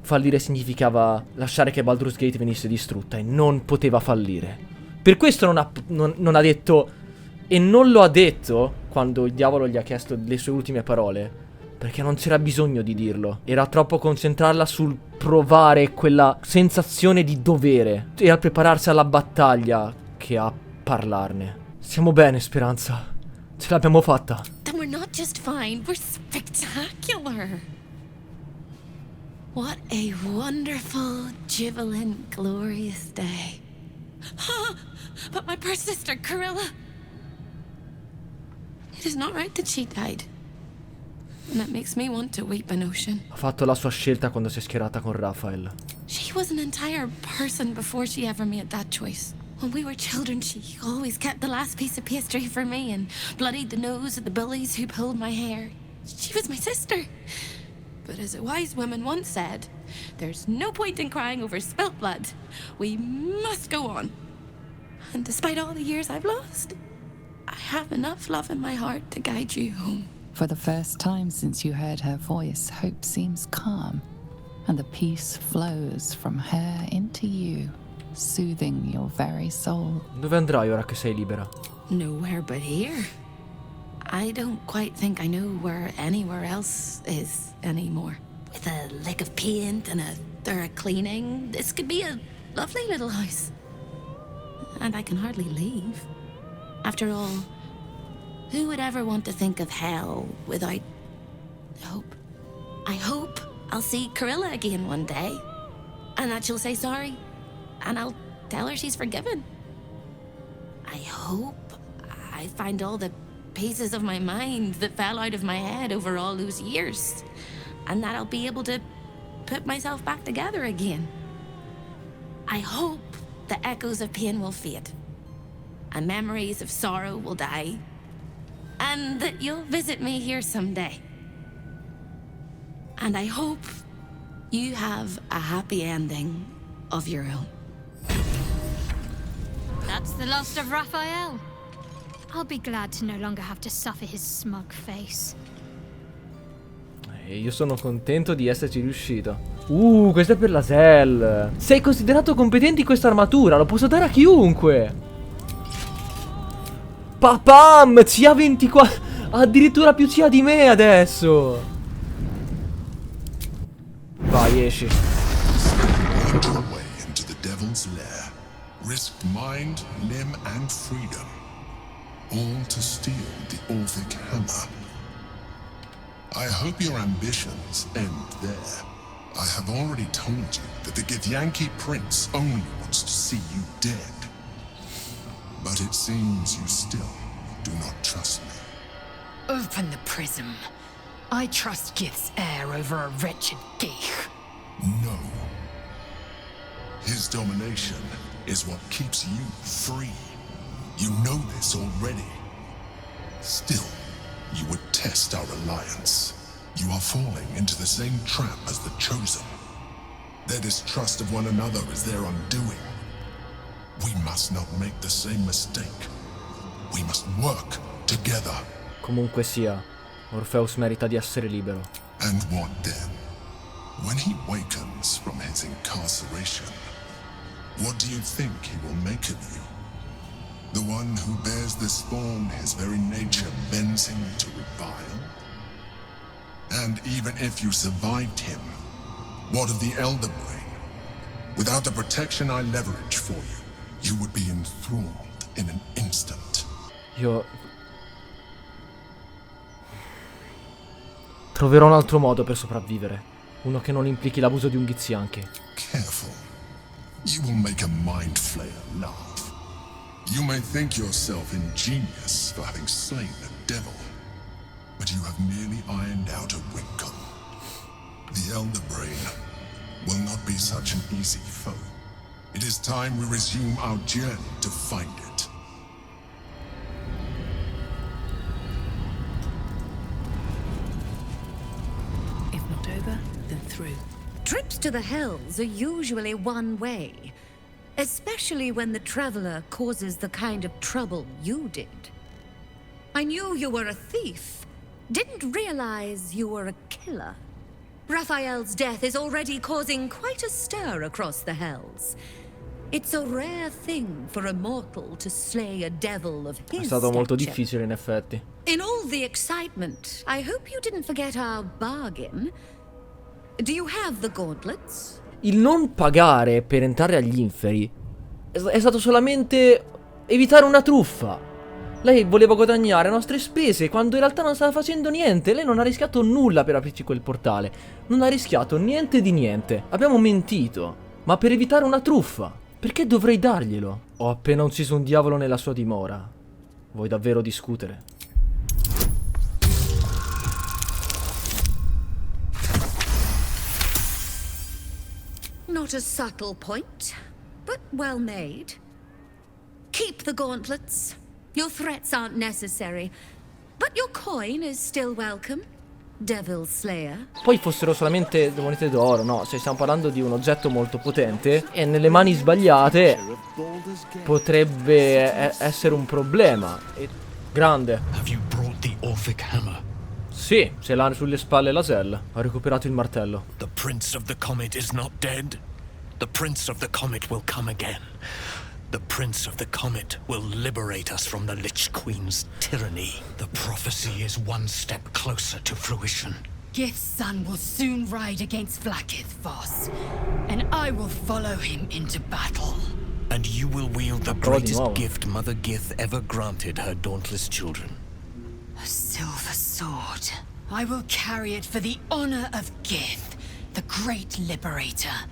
S1: fallire significava lasciare che Baldur's Gate venisse distrutta. E non poteva fallire. Per questo non ha detto... E non lo ha detto quando il diavolo gli ha chiesto le sue ultime parole. Perché non c'era bisogno di dirlo. Era troppo concentrarla sul provare quella sensazione di dovere. E a prepararsi alla battaglia che a parlarne. Siamo bene, Speranza. Ce l'abbiamo fatta.
S7: Then we're not just fine, we're spectacular. What a wonderful, jubilant, glorious day. But my poor sister, Corilla. It is not right that she died. And that makes me want to weep an ocean.
S1: Ha fatto la sua scelta quando si è schierata con Raphael.
S7: She was an entire person before she ever made that choice. When we were children, she always kept the last piece of pastry for me and bloodied the nose of the bullies who pulled my hair. She was my sister. But as a wise woman once said, there's no point in crying over spilt blood. We must go on. And despite all the years I've lost, I have enough love in my heart to guide you home.
S6: For the first time since you heard her voice, hope seems calm, and the peace flows from her into you, soothing your very soul.
S1: Dove andrai ora che sei libera?
S7: Nowhere but here. I don't quite think I know where anywhere else is anymore. With a lick of paint and a thorough cleaning, this could be a lovely little house. And I can hardly leave. After all, who would ever want to think of hell without hope? I hope I'll see Corilla again one day, and that she'll say sorry, and I'll tell her she's forgiven. I hope I find all the pieces of my mind that fell out of my head over all those years, and that I'll be able to put myself back together again. I hope the echoes of pain will fade, and memories of sorrow will die, and that you'll visit me here someday. And I hope you have a happy ending of your own.
S4: That's the last of Raphael. I'll be glad to no longer have to suffer his smug face.
S1: E io sono contento di esserci riuscito. Questo è per la Zell. Sei considerato competente in questa armatura, lo posso dare a chiunque. Papam, CA 24. Addirittura più CA di me adesso. Vai, esci.
S5: Enter away into the devil's lair. Risk mind, limb, and freedom. all to steal the Orfic hammer. I hope your ambitions end there. I have already told you that the Githyanki prince only wants to see you dead. But it seems you still do not trust me.
S8: Open the prism. I trust Gith's heir over a wretched Gith.
S5: No. His domination is what keeps you free. You know this already. Still, you would test our alliance. You are falling into the same trap as the Chosen. Their distrust of one another is their undoing. We must not make the same mistake. We must work together.
S1: Comunque sia, Orpheus merita di essere libero.
S5: And what then? When he wakens from his incarceration, what do you think he will make of you? The one who bears the spawn his very nature bends him to revile? And even if you survived him, what of the Elder Brain? Without the protection I leverage for you, you would be enthralled in an instant.
S1: Io troverò un altro modo per sopravvivere. Uno che non implichi l'abuso di un Githyanki.
S5: Careful. You will make a mind flayer laugh. You may think yourself ingenious for having slain a devil, but you have merely ironed out a wrinkle. The Elder Brain will not be such an easy foe. It is time we resume our journey to find it.
S12: If not over, then through.
S2: Trips to the Hells are usually one way, especially when the traveler causes the kind of trouble you did. I knew you were a thief, didn't realize you were a killer. Raphael's death is already causing quite a stir across the Hells. It's a rare thing for a mortal to slay a devil of his
S1: È stato molto
S2: stature.
S1: difficile in effetti.
S2: In all the excitement, I hope you didn't forget our bargain. Do you have the gauntlets?
S1: Il non pagare per entrare agli inferi è stato solamente evitare una truffa. Lei voleva guadagnare a nostre spese quando in realtà non stava facendo niente. Lei non ha rischiato nulla per aprirci quel portale. Non ha rischiato niente di niente. Abbiamo mentito, ma per evitare una truffa. Perché dovrei darglielo? Ho appena ucciso un diavolo nella sua dimora. Vuoi davvero discutere?
S2: Not a subtle point, but well made. Keep the gauntlets. Your threats aren't necessary, but your coin is still welcome, Devil Slayer.
S1: Poi fossero solamente monete d'oro, no? Cioè stiamo parlando di un oggetto molto potente e nelle mani sbagliate potrebbe essere un problema. Grande.
S10: Have you brought the Orfic hammer?
S1: Sì, ce l'ha sulle spalle la Zell. Ha recuperato il martello.
S10: The Prince of the Comet is not dead. The Prince of the Comet will come again. The Prince of the Comet will liberate us from the Lich Queen's tyranny. The prophecy is one step closer to fruition.
S8: Gith's son will soon ride against Kith'rak Voss, and I will follow him into battle.
S10: And you will wield the greatest gift Mother Gith ever granted her dauntless children.
S8: A silver sword. I will carry it for the honor of Gith, the great liberator,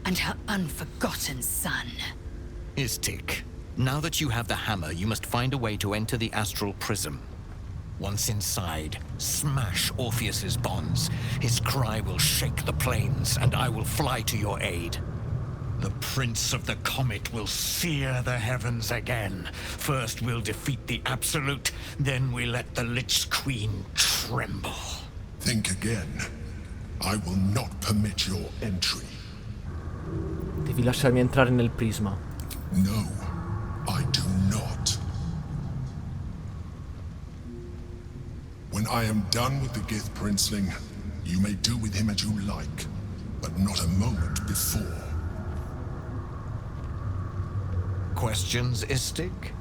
S8: and her unforgotten son.
S10: Istik, now that you have the hammer, you must find a way to enter the astral prism. Once inside, smash Orpheus's bonds. His cry will shake the plains, and I will fly to your aid. The Prince of the Comet will sear the heavens again. First we'll defeat the Absolute, then we let the Lich Queen tremble.
S5: Think again. I will not permit your entry.
S1: Devi lasciarmi entrare nel prisma.
S5: No, I do not. When I am done with the Gith Princeling, you may do with him as you like, but not a moment before.
S10: Questions, Istik?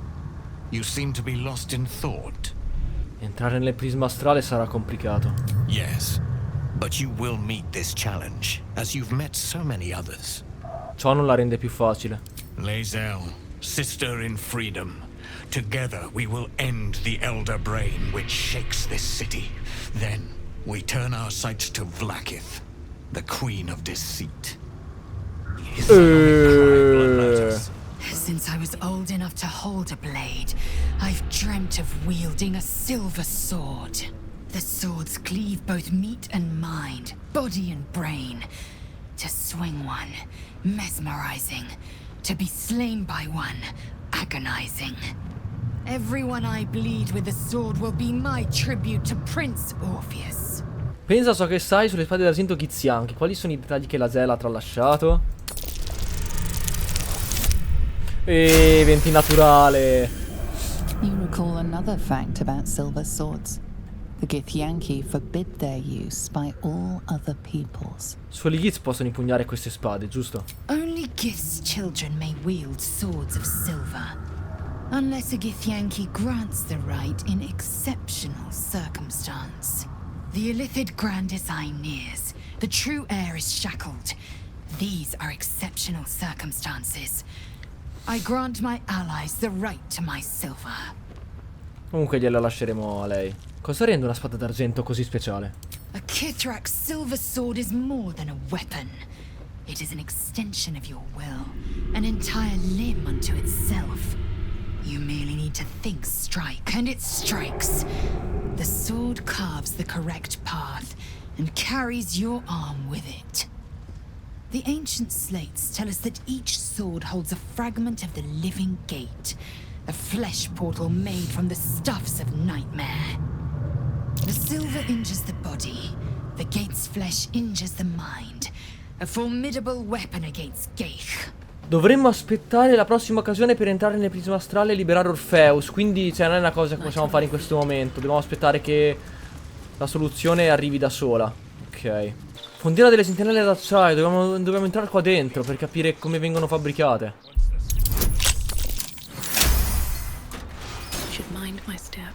S10: You seem to be lost in thought.
S1: Entrare nel prisma astrale sarà complicato.
S10: Yes, but you will meet this challenge, as you've met so many others.
S1: Ciò non la rende più facile.
S10: Lae'zel, sister in freedom, Together we will end the elder brain which shakes this city. Then we turn our sights to Vlaakith, the queen of deceit.
S8: Since I was old enough to hold a blade, I've dreamt of wielding a silver sword. The swords cleave both meat and mind, body and brain. To swing one, mesmerizing. To be slain by one, agonizing. Everyone I bleed with the sword will be my tribute to Prince Orpheus.
S1: Pensa a ciò che sai sulle spade d'argento Kith'rak. Quali sono i dettagli che la Zela ha tralasciato? Venti naturale.
S6: You recall another fact about silver swords. The Githyanki forbid their use by all other peoples.
S1: Solo i Gith possono impugnare queste spade, giusto?
S8: Only Gith's children may wield swords of silver. Unless a Githyanki grants the right in exceptional circumstance. The Illithid grand design nears. The true heir is shackled. These are exceptional circumstances. I grant my allies the right to my silver.
S1: Comunque gliela lasceremo a lei. Cosa rende una spada d'argento così speciale?
S8: A Kith'rak silver sword is more than a weapon. It is an extension of your will, an entire limb unto itself. You merely need to think strike, and it strikes. The sword carves the correct path and carries your arm with it. The ancient slates tell us that each sword holds a fragment of the living gate, a flesh portal made from the stuffs of nightmare. The silver injures the body, the gate's flesh injures the mind. A formidable weapon against Geich.
S1: Dovremmo aspettare la prossima occasione per entrare nel prisma astrale e liberare Orpheus. Quindi non è una cosa che possiamo fare in questo momento. Dobbiamo aspettare che la soluzione arrivi da sola. Ok. Fondiera delle sentinelle d'acciaio. Dobbiamo entrare qua dentro per capire come vengono fabbricate.
S7: Should mind my step.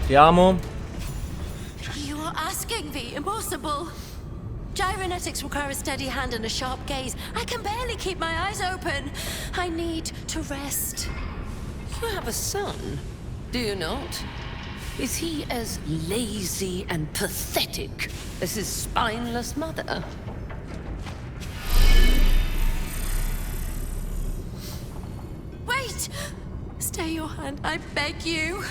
S1: Siamo.
S14: You are asking the impossible. Gyrometics require a steady hand and a sharp gaze. I can barely keep my eyes open. I need to rest.
S15: You have a son, do you not? Is he as lazy and pathetic as his spineless mother?
S14: Wait! Stay your hand, I beg you.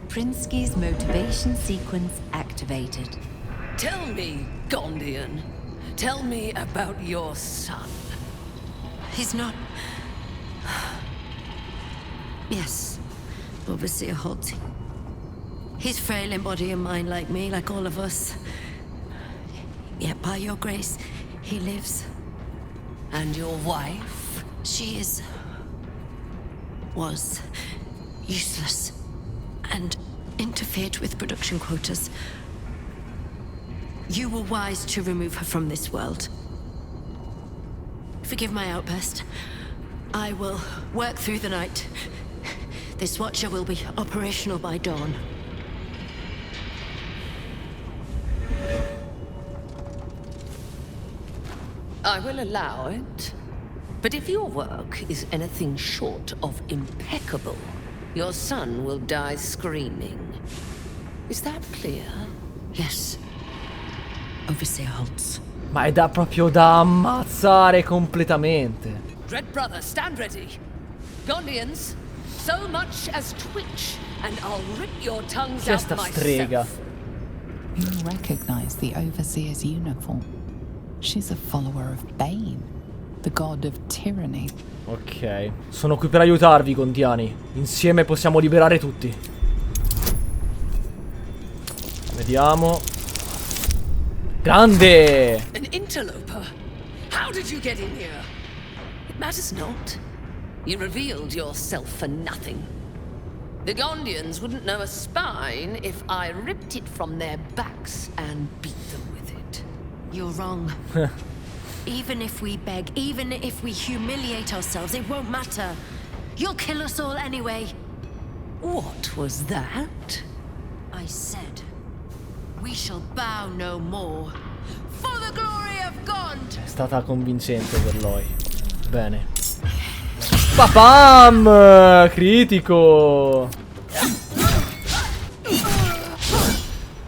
S16: Prinsky's motivation sequence activated.
S15: Tell me, Gondian. Tell me about your son.
S2: He's not... Yes, Overseer Holt. He's frail in body and mind like me, like all of us. Yet by your grace, he lives.
S15: And your wife?
S2: She was useless and interfered with production quotas. You were wise to remove her from this world. Forgive my outburst. I will work through the night. This Watcher will be operational by dawn.
S15: I will allow it. But if your work is anything short of impeccable, your son will die screaming. Is that clear?
S2: Yes. Overseer Holtz.
S1: Ma è proprio da ammazzare completamente.
S15: Dread brother, stand ready. Gondians, so much as twitch, and I'll rip your tongues out myself.
S1: Strega.
S6: You recognize the Overseer's uniform. She's a follower of Bane, the god of tyranny.
S1: Ok, sono qui per aiutarvi, Gondiani. Insieme possiamo liberare tutti. Vediamo. Grande!
S15: An interloper? How did you get in here? It matters not. You revealed yourself for nothing. The Gondians wouldn't know a spine if I ripped it from their backs and beat them with it.
S2: You're wrong. Even if we beg, even if we humiliate ourselves, it won't matter.
S14: You'll kill us all anyway.
S12: What was that?
S14: I said, we shall bow no more. For the glory of Gond!
S1: È stata convincente Verloi. Bene. Papam! Critico!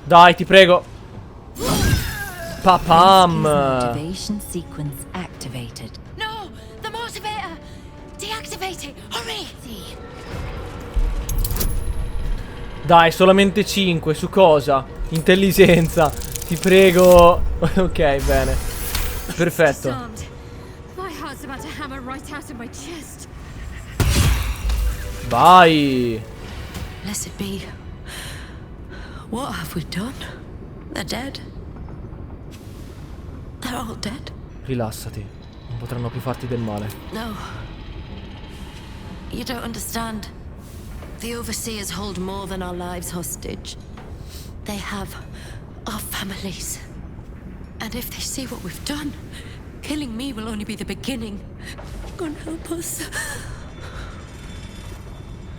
S1: Dai, ti prego. Papam!
S16: Motivation sequence activated.
S14: No! The motivator! Deactivate it! Hurry!
S1: Dai, solamente 5. Su cosa? Intelligenza. Ti prego. Ok, bene. Perfetto.
S4: My heart's about to hammer right out of my chest.
S1: Vai.
S14: Blessed be. What have we done? They're dead. They're all dead.
S1: Rilassati. Non potranno più farti del male.
S14: No. You don't understand. The Overseers hold more than our lives hostage. They have our families. And if they see what we've done, killing me will only be the beginning. God help us.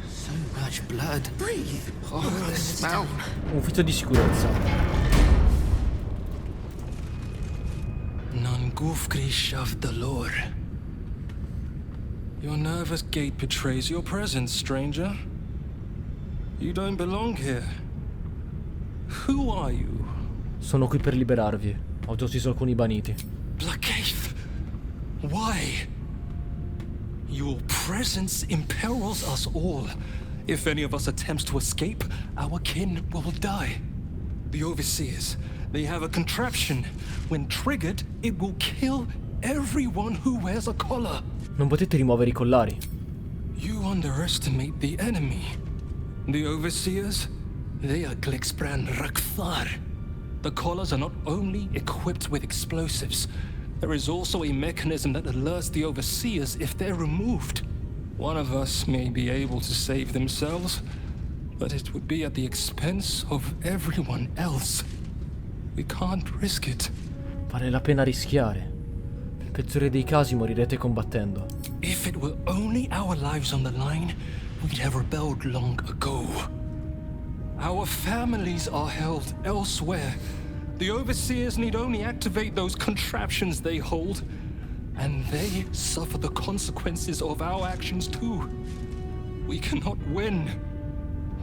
S17: So much blood. Breathe. Oh, the smell.
S1: Ufficio di sicurezza.
S18: Non gufgrish of the lore. Your nervous gait betrays your presence, stranger. You don't belong here. Who are you?
S1: Sono qui per liberarvi. Ho già ucciso alcuni baniti.
S18: Blackheath. Why? Your presence imperils us all. If any of us attempts to escape, our kin will die. The Overseers, they have a contraption. When triggered, it will kill everyone who wears a collar.
S1: Non potete rimuovere I collari.
S18: You underestimate the enemy. The Overseers, they are Glixbrand Rakthar. The collars are not only equipped with explosives, there is also a mechanism that alerts the Overseers if they're removed. One of us may be able to save themselves, but it would be at the expense of everyone else. We can't risk it.
S1: Vale la pena rischiare. Nel peggiore dei casi morirete combattendo.
S18: If it were only our lives on the line, we'd have rebelled long ago. Our families are held elsewhere. The Overseers need only activate those contraptions they hold, and they suffer the consequences of our actions too. We cannot win.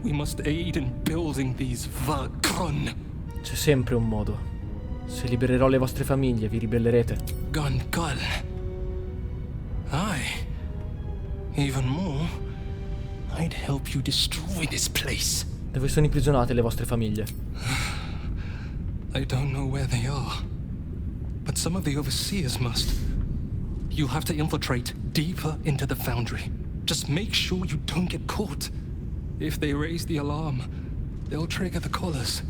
S18: We must aid in building these Vagron.
S1: C'è sempre un modo. Se libererò le vostre famiglie, vi ribellerete.
S18: Gungal. Aye. Even more, I'd help you destroy this place.
S1: Dove sono imprigionate le vostre famiglie?
S18: I don't know where they are, but some of the Overseers must. You'll have to infiltrate deeper into the foundry. Just make sure you don't get caught. If they raise the alarm, they'll trigger the collars.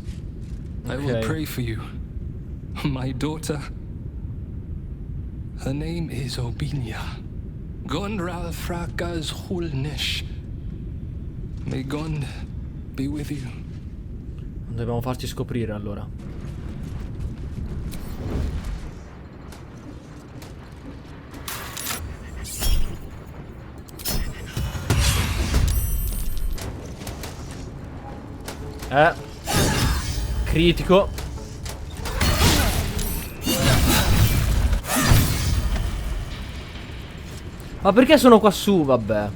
S18: I will pray for you. My daughter. Her name is Obinia. Gondral Frakas Hulnesh. May Gond be with you.
S1: Non dobbiamo farci scoprire allora. Critico. Ma perché sono qua su? Vabbè.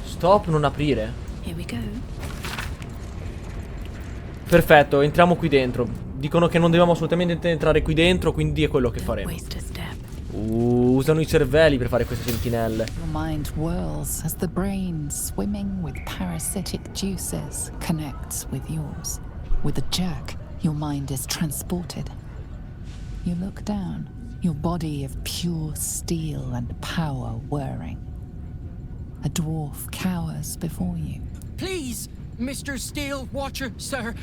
S1: Stop, non aprire.
S14: Here we go.
S1: Perfetto, entriamo qui dentro. Dicono che non dobbiamo assolutamente entrare qui dentro, quindi è quello che faremo. Usano i cervelli per fare queste sentinelle.
S6: Your mind whirls as the brain, swimming with parasitic juices, connects with yours. With a jerk, your mind is transported. You look down, your body of pure steel and power whirring. A dwarf cowers before you.
S19: Please, Mr. Steel Watcher, sir.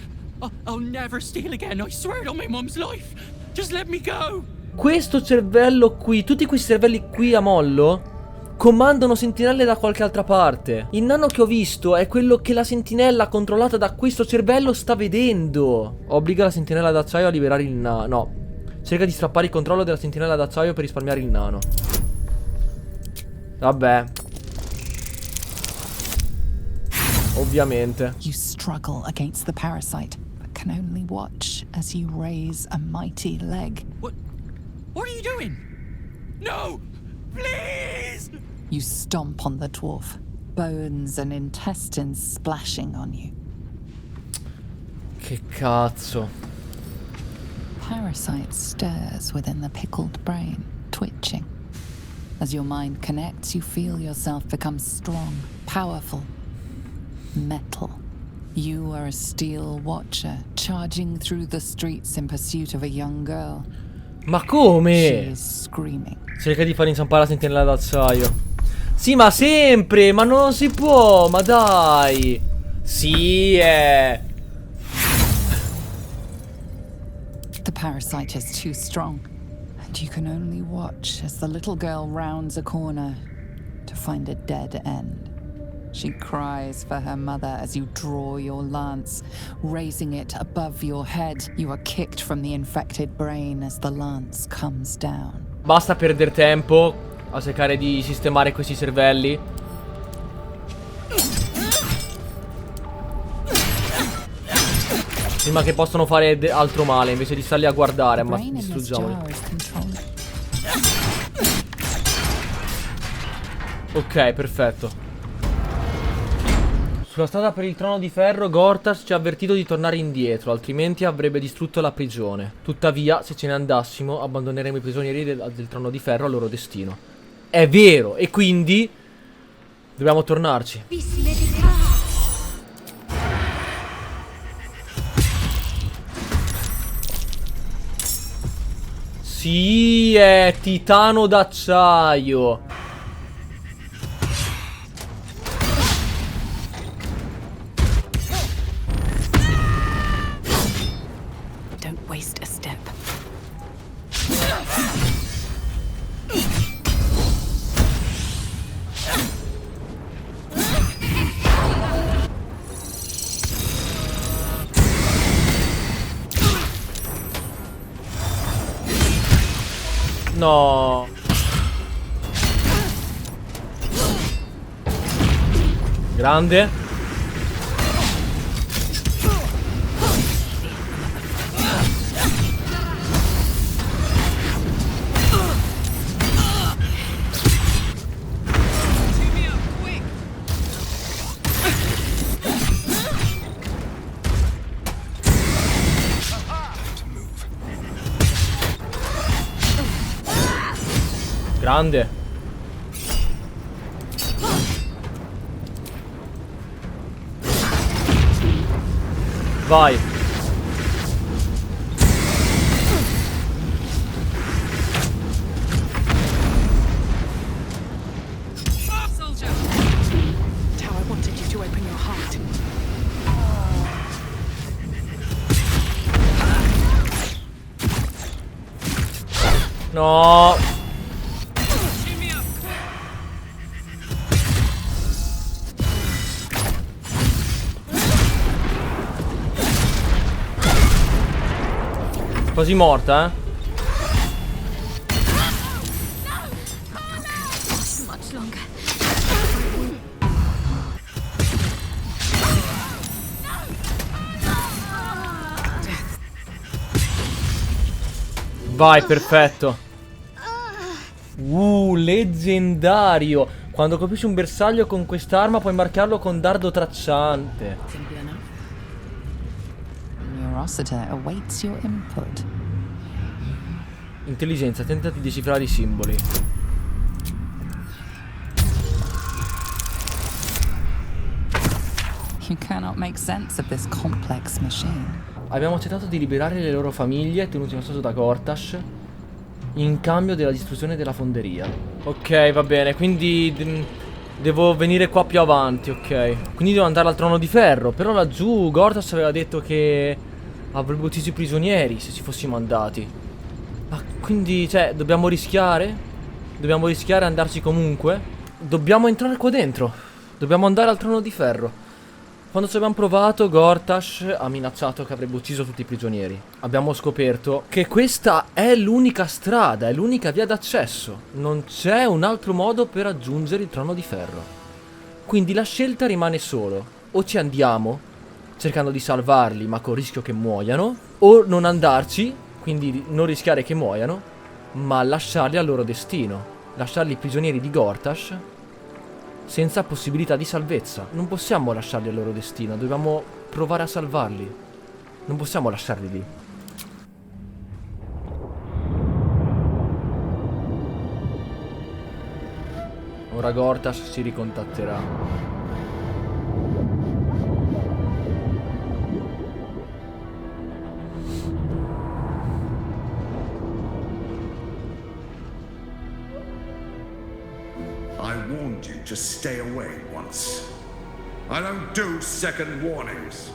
S19: I'll never steal again, I swear it on my mum's life. Just let me go.
S1: Questo cervello qui, tutti questi cervelli qui a mollo comandano sentinelle da qualche altra parte. Il nano che ho visto è quello che la sentinella controllata da questo cervello sta vedendo. Obbliga la sentinella d'acciaio a liberare il nano. No, cerca di strappare il controllo della sentinella d'acciaio per risparmiare il nano. Vabbè. Ovviamente.
S6: You struggle against the parasite, but can only watch as you raise a mighty leg.
S19: What are you doing? No! Please!
S6: You stomp on the dwarf, bones and intestines splashing on you.
S1: Che cazzo.
S6: Parasite stirs within the pickled brain, twitching. As your mind connects, you feel yourself become strong, powerful, metal. You are a steel watcher, charging through the streets in pursuit of a young girl.
S1: Ma come?
S6: She is screaming.
S1: Cerca di far inciampare la sentinella d'acciaio. Sì, ma sempre! Ma non si può! Ma dai! Sì,
S6: The parasite is too strong, and you can only watch as the little girl rounds a corner to find a dead end. She cries for her mother as you draw your lance, raising it above your head. You are kicked from the infected brain as the lance comes down.
S1: Basta perdere tempo a cercare di sistemare questi cervelli. Prima che possano fare altro male, invece di starli a guardare, ma distruggiamoli. Ok, perfetto. Sulla strada per il Trono di Ferro, Gortas ci ha avvertito di tornare indietro, altrimenti avrebbe distrutto la prigione. Tuttavia, se ce ne andassimo, abbandoneremo i prigionieri del Trono di Ferro al loro destino. È vero, e quindi dobbiamo tornarci. Sì, è titano d'acciaio.
S6: Don't waste a step.
S1: No. Grande. Grande. Vai. No. Quasi morta, eh? Vai, perfetto. Leggendario. Quando colpisci un bersaglio con quest'arma puoi marcarlo con dardo tracciante.
S6: Awaits your input.
S1: Intelligenza, tenta di decifrare i simboli.
S6: You cannot make sense of this complex machine.
S1: Abbiamo accettato di liberare le loro famiglie tenuti in ostaggio da Gortas in cambio della distruzione della fonderia. Ok, va bene, quindi devo venire qua più avanti, ok. Quindi devo andare al Trono di Ferro. Però laggiù Gortas aveva detto che avrebbe ucciso i prigionieri se ci fossimo andati. Ma quindi, cioè, dobbiamo rischiare? Dobbiamo rischiare e andarci comunque? Dobbiamo entrare qua dentro. Dobbiamo andare al Trono di Ferro. Quando ci abbiamo provato, Gortas ha minacciato che avrebbe ucciso tutti i prigionieri. Abbiamo scoperto che questa è l'unica strada, è l'unica via d'accesso. Non c'è un altro modo per raggiungere il Trono di Ferro. Quindi la scelta rimane solo o ci andiamo cercando di salvarli ma con rischio che muoiano, o non andarci, quindi non rischiare che muoiano, ma lasciarli al loro destino, lasciarli prigionieri di Gortash senza possibilità di salvezza. Non possiamo lasciarli al loro destino, dobbiamo provare a salvarli, non possiamo lasciarli lì. Ora Gortash si ricontatterà.
S20: I warned you to stay away once. I don't do second warnings.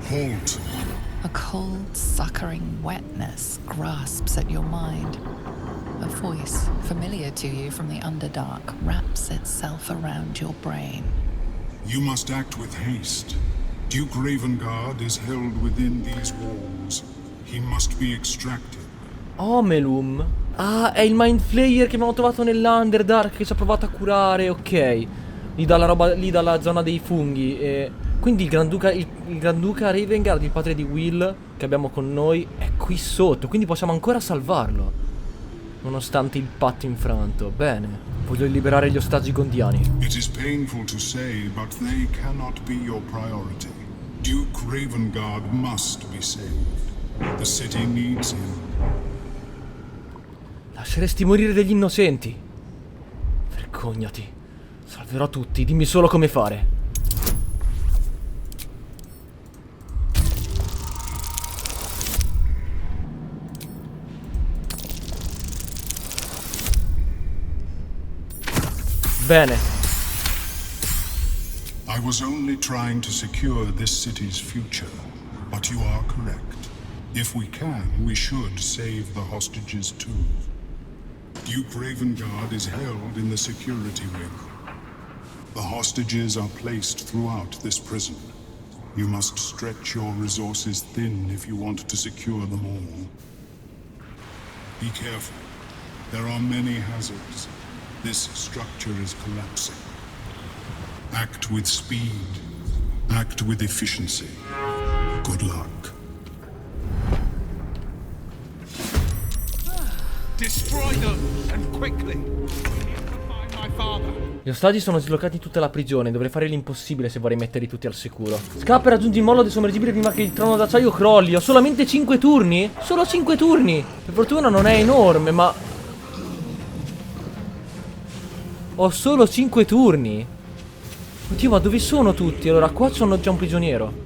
S5: Halt.
S6: A cold, suckering wetness grasps at your mind. A voice, familiar to you from the Underdark, wraps itself around your brain.
S5: You must act with haste. Duke Ravengard is held within these walls. He must be extracted.
S1: Omelum. Ah, è il Mind Flayer che abbiamo trovato nell'Underdark, che ci ha provato a curare, ok. Lì dalla roba, lì dalla zona dei funghi. Quindi il Granduca Ravengard, il padre di Will, che abbiamo con noi, è qui sotto. Quindi possiamo ancora salvarlo, nonostante il patto infranto. Bene, voglio liberare gli ostaggi gondiani.
S5: It is painful to say, but they cannot be your priority. Duke Ravengard must be saved. The city needs him.
S1: Lasceresti morire degli innocenti. Vergognati. Salverò tutti, dimmi solo come fare. Bene.
S5: I was only trying to secure this city's future, but you are correct. If we can, we should save the hostages too. Duke Ravengard is held in the security wing. The hostages are placed throughout this prison. You must stretch your resources thin if you want to secure them all. Be careful. There are many hazards. This structure is collapsing. Act with speed. Act with efficiency. Good luck.
S9: Destroy them, and quickly. We need to find my father.
S1: Gli ostaggi sono dislocati in tutta la prigione. Dovrei fare l'impossibile se vorrei metterli tutti al sicuro. Scappa e raggiungi il mollo del sommergibile prima che il trono d'acciaio crolli. Ho solamente 5 turni? Solo 5 turni. Per fortuna non è enorme, ma ho solo 5 turni. Oddio, ma dove sono tutti? Allora, qua sono già un prigioniero.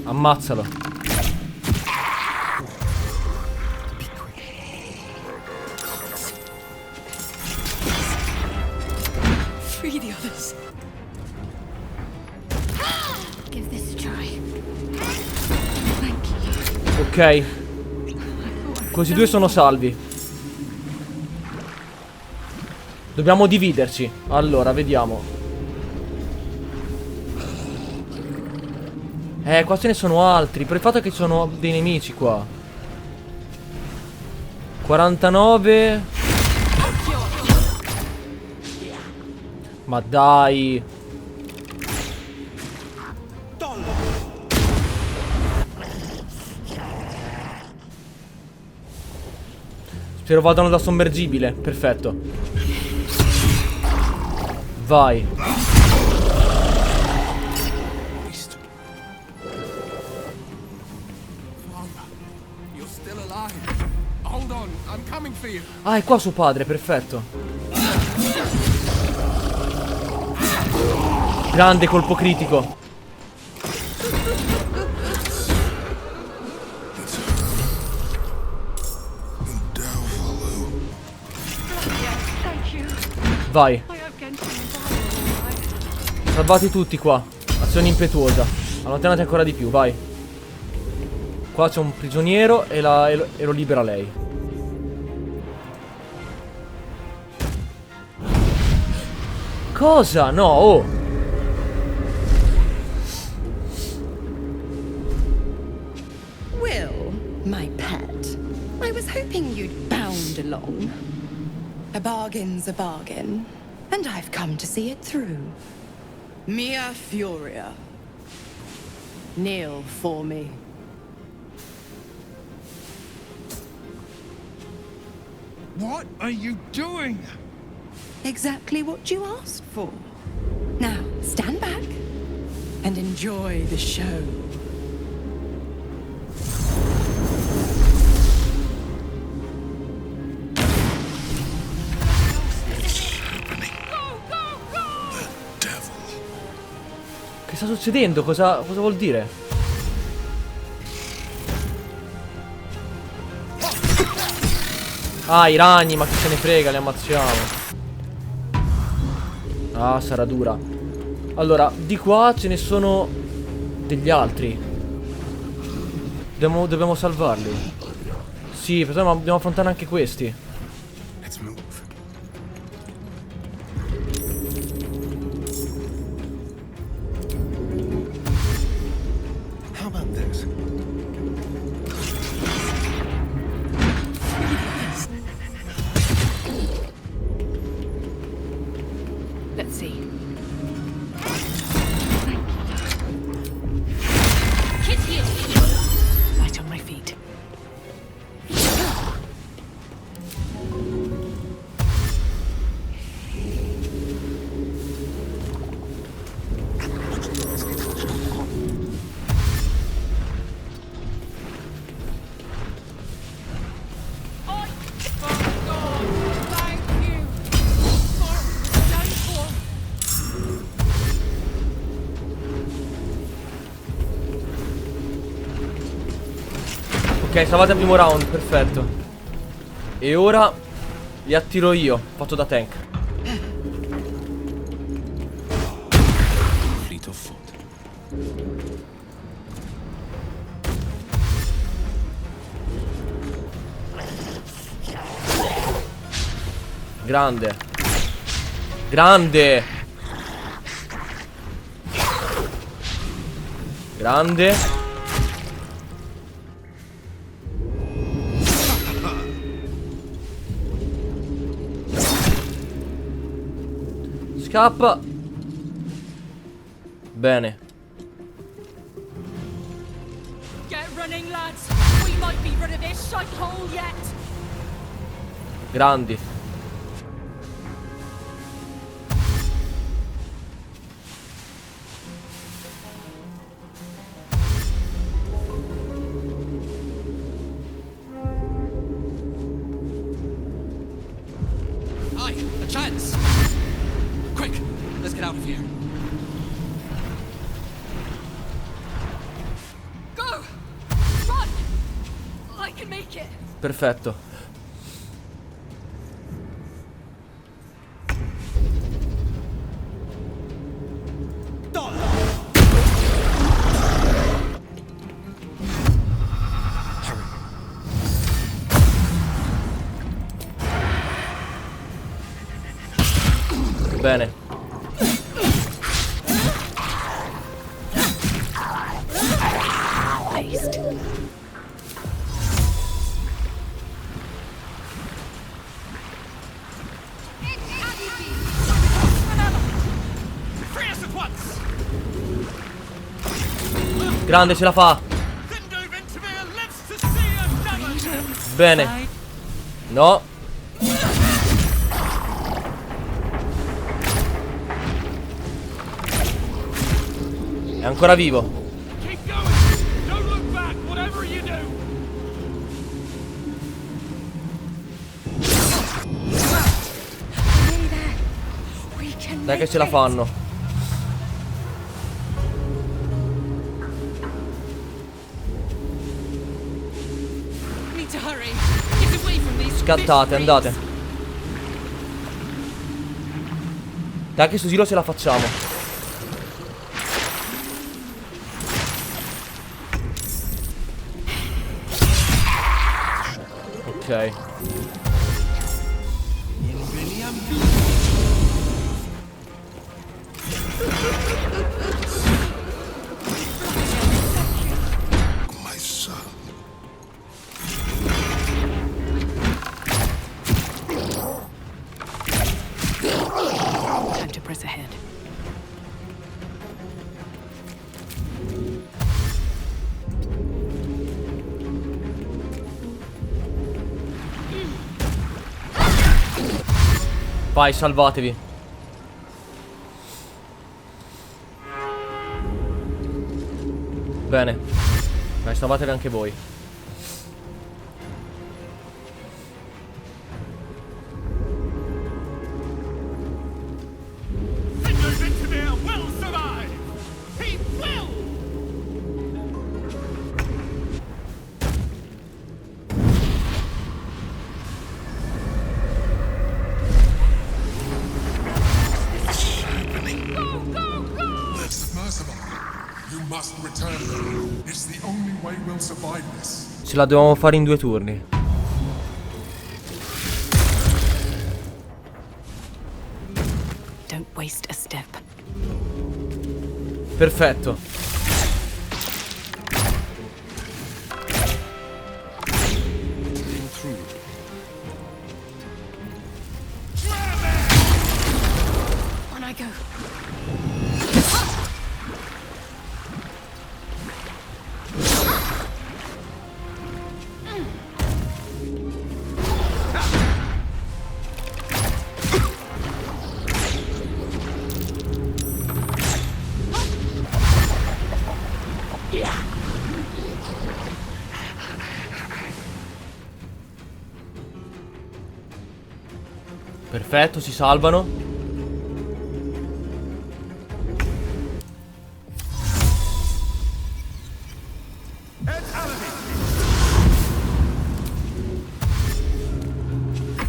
S1: Ammazzalo. Ok. Questi due sono salvi. Dobbiamo dividerci. Allora, vediamo. Qua ce ne sono altri. Per il fatto che ci sono dei nemici qua. 49. Ma dai. Spero vadano da sommergibile. Perfetto. Vai.
S18: You're still alive. Hold on, I'm coming for you.
S1: Ah, è qua suo padre, perfetto. Grande colpo critico. Vai. Salvati tutti qua. Azione impetuosa. Allontanati ancora di più, vai. Qua c'è un prigioniero e lo libera lei. Cosa? No, oh.
S21: Will, my pet, I was hoping you'd bound along. A bargain's a bargain, and I've come to see it through. Mia Furia. Kneel for me.
S20: What are you doing?
S21: Exactly what you asked for. Now, stand back and enjoy the show.
S1: Che sta succedendo? Cosa vuol dire? Ah, i ragni, ma chi se ne frega, li ammazziamo. Ah, sarà dura. Allora, di qua ce ne sono degli altri. Dobbiamo salvarli. Sì, però dobbiamo affrontare anche questi.
S21: Let's see. Right on my feet.
S1: Ok, salvate al primo round, perfetto. E ora li attiro io, fatto da tank.
S18: Fleet of foot.
S1: Grande. Grande. Grande. Scappa. Bene.
S22: Get running, lads. We might be rid of this shithole yet.
S1: Grandi.
S19: Aye, a chance. Quick, let's get out of here.
S22: Go! Run! I can make it.
S1: Perfetto. Bene. Grande, ce la fa. Bene. No. È ancora vivo. Dai che ce la fanno. Scattate, andate. Dai che sto giro ce la facciamo. Ok.
S21: Time to press ahead.
S1: Vai, salvatevi. Bene. Vai, salvatevi anche voi. Ce la dobbiamo fare in 2 turni.
S21: Don't waste a step.
S1: Perfetto.
S21: On I go.
S1: Perfetto, si salvano.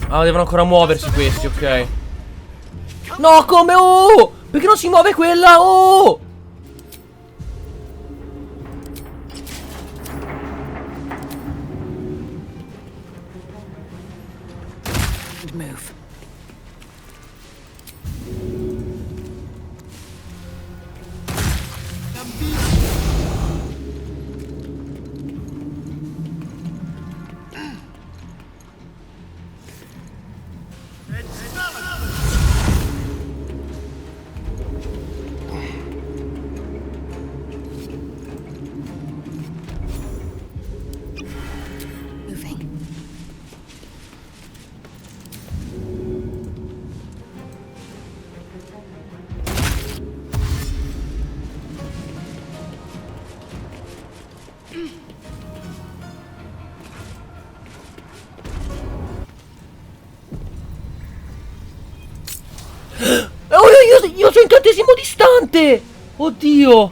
S1: Ah, devono ancora muoversi questi, ok. No, come? Oh! Perché non si muove quella? Oh!
S21: Move.
S1: Io sono incantesimo distante! Oddio!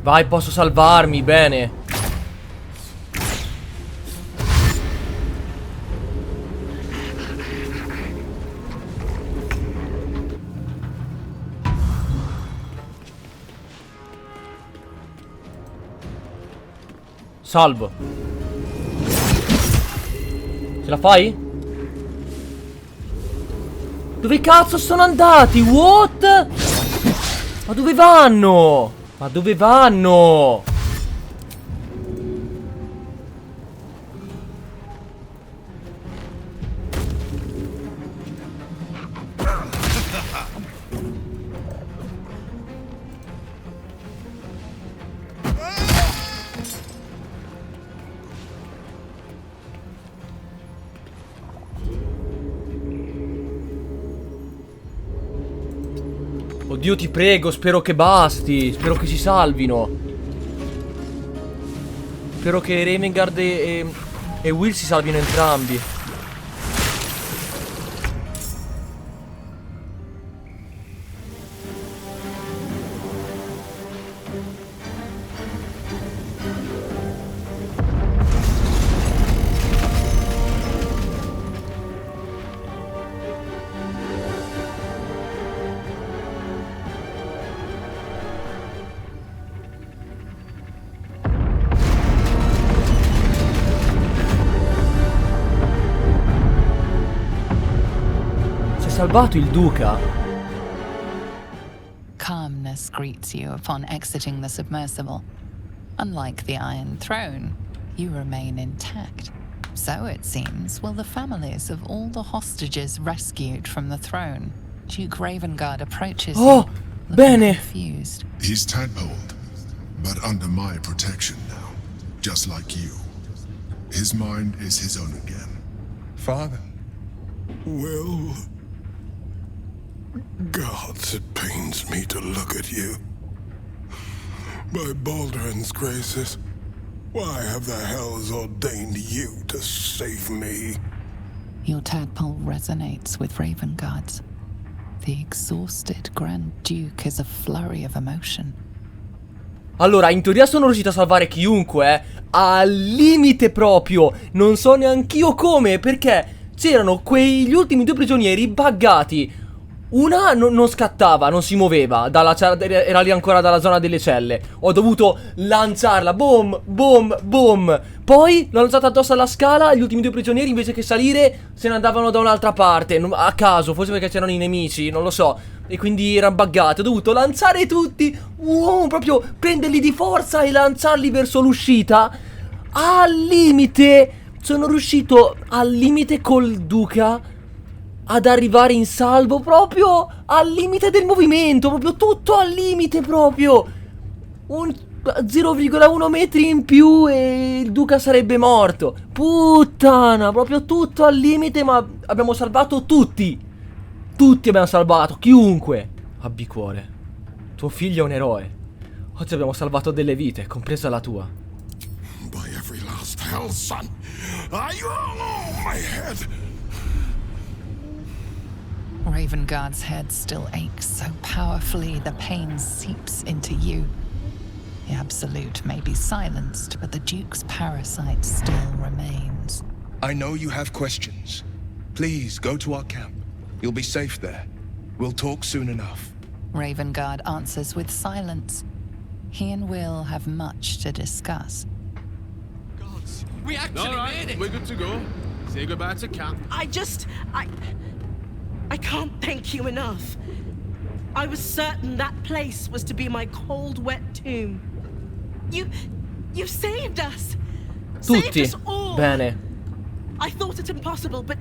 S1: Vai, posso salvarmi, bene. Salvo. Ce la fai? Dove cazzo sono andati? What? Ma dove vanno? Ma dove vanno? Oddio, ti prego, spero che basti. Spero che si salvino. Spero che Remengard e Will si salvino entrambi. Salvato il duca.
S6: Calmness greets you upon exiting the submersible. Unlike the Iron Throne, you remain intact. So it seems will the families of all the hostages rescued from the throne. Duke Ravengard approaches you,
S1: bene.
S6: confused.
S5: He's tadpoled, but under my protection now, just like you. His mind is his own again.
S9: Father?
S3: Will... Gods, it pains me to look at you. By Baldur's graces, why have the hells ordained you to save me?
S6: Your tadpole resonates with Ravengard's. The exhausted Grand Duke is a flurry of emotion.
S1: Allora, in teoria sono riuscito a salvare chiunque, al limite proprio. Non so neanch'io come, perché c'erano quegli ultimi 2 prigionieri buggati. Una non scattava, non si muoveva, era lì ancora dalla zona delle celle. Ho dovuto lanciarla, boom, boom, boom. Poi l'ho lanciata addosso alla scala, gli ultimi 2 prigionieri invece che salire se ne andavano da un'altra parte, a caso, forse perché c'erano i nemici, non lo so. E quindi erano buggati, ho dovuto lanciare tutti, proprio prenderli di forza e lanciarli verso l'uscita. Al limite, sono riuscito al limite col duca ad arrivare in salvo proprio al limite del movimento, proprio tutto al limite proprio. Un 0,1 metri in più e il duca sarebbe morto. Puttana, proprio tutto al limite, ma abbiamo salvato tutti. Tutti abbiamo salvato, chiunque. Abbi cuore, tuo figlio è un eroe. Oggi abbiamo salvato delle vite, compresa la tua.
S3: By every last hell, son, my head.
S6: Ravengard's head still aches so powerfully the pain seeps into you. The Absolute may be silenced, but the Duke's parasite still remains.
S11: I know you have questions. Please, go to our camp. You'll be safe there. We'll talk soon enough.
S6: Ravengard answers with silence. He and Will have much to discuss.
S19: Gods, we actually made it!
S23: We're good to go. Say goodbye to camp.
S24: I can't thank you enough. I was certain that place was to be my cold, wet tomb. You saved us.
S1: Tutti.
S24: Saved us all.
S1: Bene.
S24: I thought it impossible, but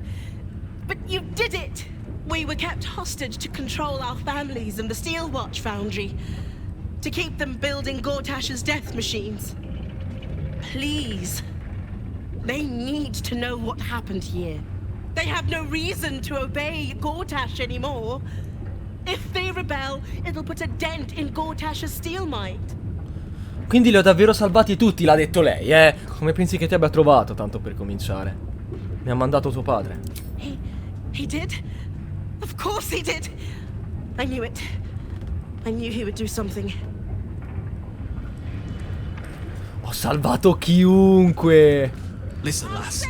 S24: you did it. We were kept hostage to control our families and the Steel Watch Foundry, to keep them building Gortash's death machines. Please. They need to know what happened here. They have no reason to obey Gortash anymore. If they rebel, it'll put a dent in Gortash's steel might.
S1: Quindi li ho davvero salvati tutti, l'ha detto lei, eh? Come pensi che ti abbia trovato, tanto per cominciare? Mi ha mandato tuo padre.
S24: He did? Of course he did. I knew it. I knew he would do something.
S1: Ho salvato chiunque.
S19: Listen, lass.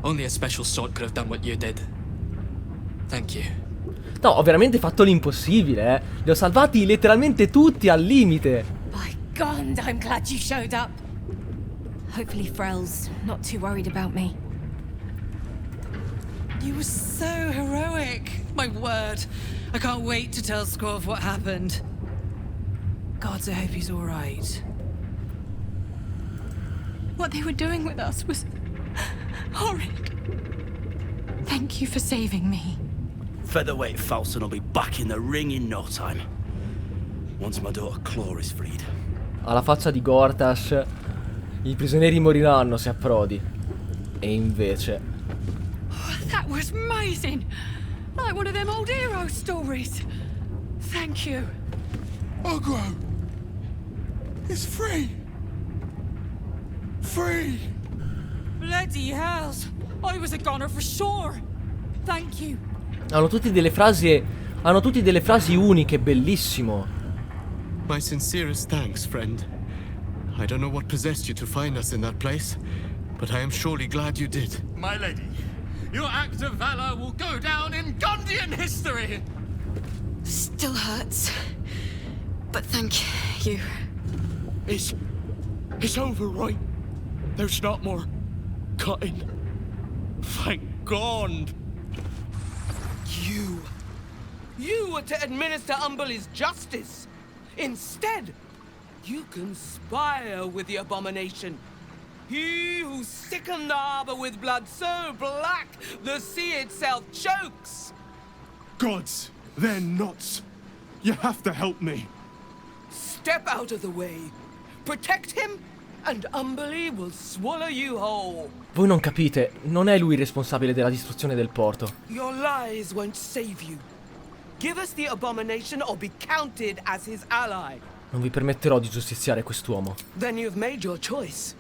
S19: Only a special sort could have done what you did. Thank you.
S1: No, ho veramente fatto l'impossibile, eh. Li ho salvati letteralmente tutti al limite.
S25: By God, I'm glad you showed up. Hopefully Frell's not too worried about me.
S26: You were so heroic. My word. I can't wait to tell Squav what happened. Gods, I hope he's all right.
S25: What they were doing with us was horrid. Thank you for saving me.
S13: Featherweight Falson will be back in the ring in no time. Once my daughter Claw is freed.
S1: Alla faccia di Gortash, i prigionieri moriranno se approdi. E invece...
S25: That was amazing! Like one of them old hero stories. Thank you.
S3: Ogro is free. Free.
S25: Bloody hells! I was a goner for sure. Thank you.
S1: Hanno tutti delle frasi uniche, bellissimo.
S2: My sincerest thanks, friend. I don't know what possessed you to find us in that place, but I am surely glad you did.
S18: My lady, your act of valor will go down in Gondian history.
S21: Still hurts. But thank you.
S2: It's over, right? There's not more cutting. Thank God.
S7: You were to administer Umberle's justice. Instead, you conspire with the abomination. He who sickened the harbor with blood so black the sea itself chokes.
S20: Gods, they're nuts. You have to help me.
S7: Step out of the way. Protect him, and Umberle will swallow you whole.
S1: Voi non capite, non è lui il responsabile della distruzione del porto.
S7: Your lies won't save you. Give us the abomination or be counted as his ally.
S1: Non vi permetterò di giustiziare quest'uomo.
S7: Then you've made your choice.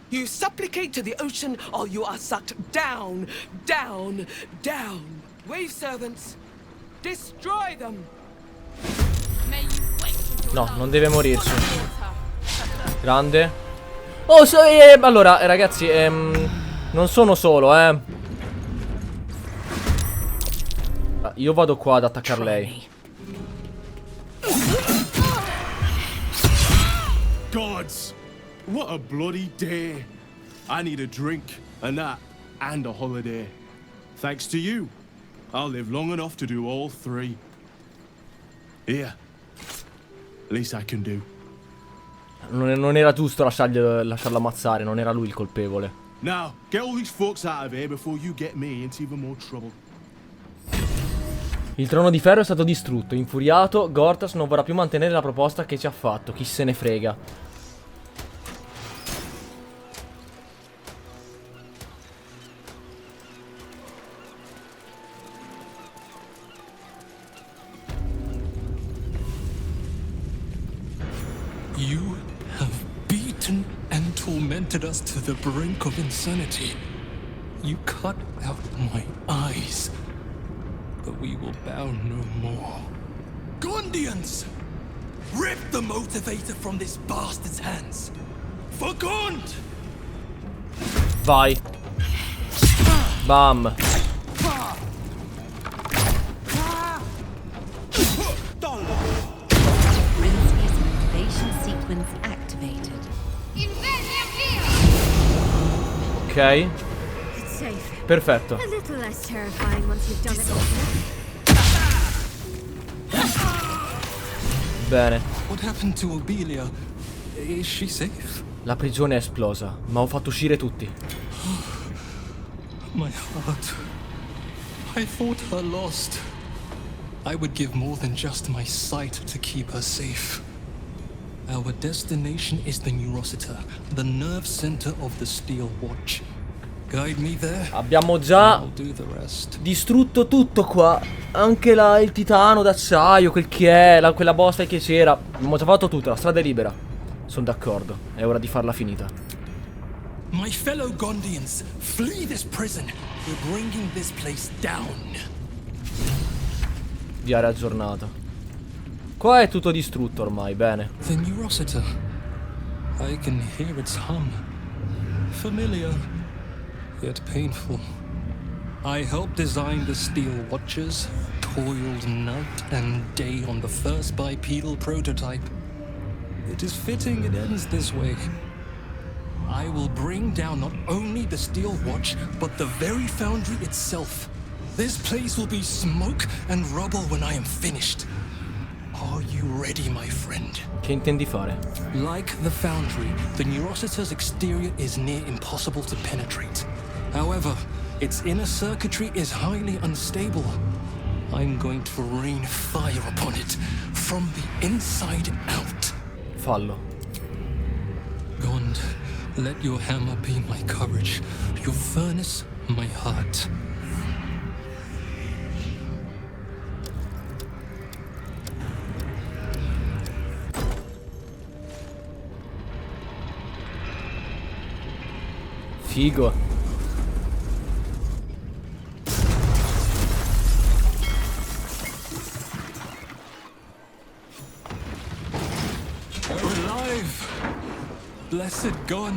S7: You supplicate to the ocean or you are sucked down, down, down. Wave servants, destroy them.
S1: No, non deve morirci. Grande. Oh, allora, ragazzi, non sono solo, Io vado qua ad attaccare lei.
S20: Gods, what a bloody day. I need a drink, a nap, and a holiday. Thanks to you, I'll live long enough to do all three. Here, least I can do.
S1: Non era giusto lasciarlo ammazzare, non era lui il colpevole.
S20: Now, get all these folks out of here before you get me into even more trouble.
S1: Il Trono di Ferro è stato distrutto. Infuriato, Gortas non vorrà più mantenere la proposta che ci ha fatto. Chi se ne frega.
S18: You have beaten and tormented us to the brink of insanity. You cut out my eyes. But we will bow no more. Gondians! Rip the motivator from this bastard's hands! For Gond!
S1: Vai. Bam.
S16: Princess motivation sequence activated.
S1: Ok. Perfetto.
S4: A little less terrifying once you've done it.
S1: Bene.
S18: What happened to Obelia? Is she safe?
S1: La prigione è esplosa, ma ho fatto uscire tutti.
S18: My heart. I thought her lost. I would give more than just my sight to keep her safe. Our destination is the Neurositer, the nerve center of the Steel Watch. Guide me there.
S1: Abbiamo già distrutto tutto qua. Anche il titano d'acciaio, quel che è, quella bossa che c'era. Abbiamo già fatto tutto, la strada è libera. Sono d'accordo, è ora di farla finita.
S18: My fellow Gondians, flee this prison. We're bringing this place down.
S1: Diaria aggiornata. Qua è tutto distrutto ormai, bene.
S18: The Neurositer. I can hear its hum. Familiar, yet painful. I helped design the Steel Watches, toiled night and day on the first bipedal prototype. It is fitting it ends this way. I will bring down not only the Steel Watch, but the very foundry itself. This place will be smoke and rubble when I am finished. Are you ready, my friend?
S1: Che intendi fare?
S18: Like the foundry, the Neurositer's exterior is near impossible to penetrate. However, its inner circuitry is highly unstable. I'm going to rain fire upon it from the inside out.
S1: Fallo.
S18: Gond, let your hammer be my courage, your furnace my heart.
S1: Figo.
S18: We're alive! Blessed God.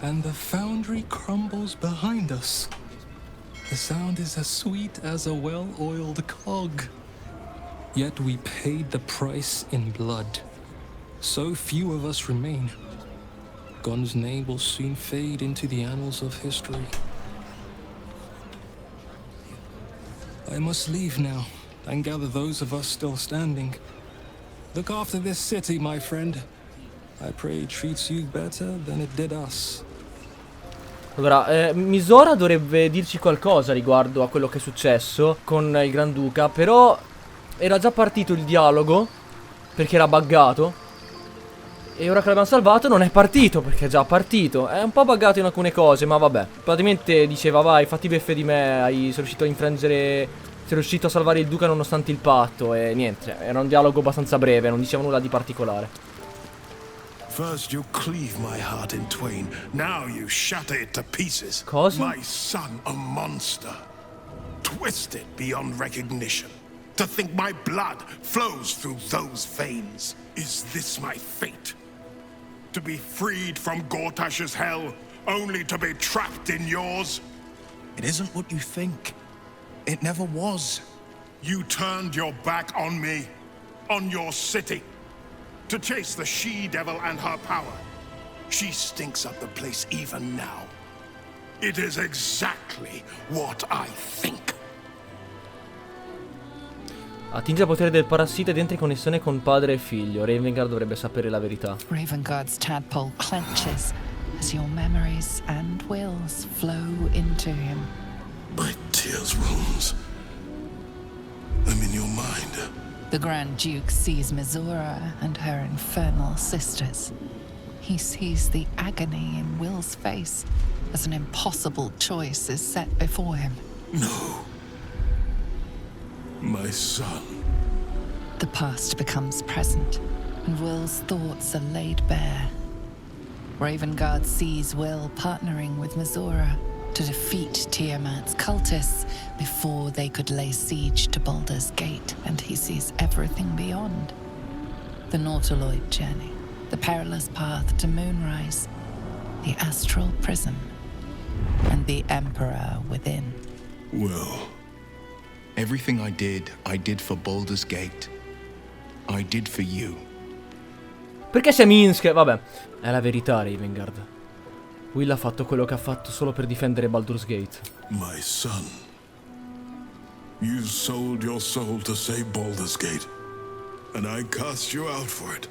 S18: And the foundry crumbles behind us. The sound is as sweet as a well-oiled cog. Yet we paid the price in blood. So few of us remain. Gon's name will soon fade into the annals of history. I must leave now and gather those of us still standing. Look after this city, my friend. I pray it treats you better than it did us.
S1: Allora, Misora dovrebbe dirci qualcosa riguardo a quello che è successo con il Granduca, però era già partito il dialogo perché era buggato. E ora che l'abbiamo salvato non è partito perché è già partito. È un po' buggato in alcune cose, ma vabbè. Praticamente diceva: vai, fatti beffe di me, sei riuscito a infrangere, sei riuscito a salvare il duca nonostante il patto. E niente, era un dialogo abbastanza breve, non diceva nulla di particolare.
S3: First you cleave my heart in twain, now you shatter it to pieces.
S1: Cosa?
S3: My son, a monster. Twisted beyond recognition. To think my blood flows through those veins. Is this my fate? To be freed from Gortash's hell, only to be trapped in yours?
S11: It isn't what you think. It never was.
S3: You turned your back on me, on your city, to chase the she-devil and her power. She stinks up the place even now. It is exactly what I think.
S1: Attinge al potere del parassita ed entra in connessione con padre e figlio. Ravengard dovrebbe sapere la verità.
S6: Ravengard's tadpole clenches as your memories and wills flow into him.
S3: My tears wounds. I'm in your mind.
S6: The Grand Duke sees Misora and her infernal sisters. He sees the agony in Will's face as an impossible choice is set before him.
S3: No. My son.
S6: The past becomes present, and Will's thoughts are laid bare. Ravengard sees Will partnering with Misora to defeat Tiamat's cultists before they could lay siege to Baldur's Gate, and he sees everything beyond. The Nautiloid journey, the perilous path to Moonrise, the astral prism, and the Emperor within.
S3: Well,
S11: everything I did for Baldur's Gate. I did for you.
S1: Perché c'è Minsk? Vabbè, è la verità, Ravengard. Will ha fatto quello che ha fatto solo per difendere Baldur's Gate.
S3: My son. You sold your soul to save Baldur's Gate, and I cast you out for it.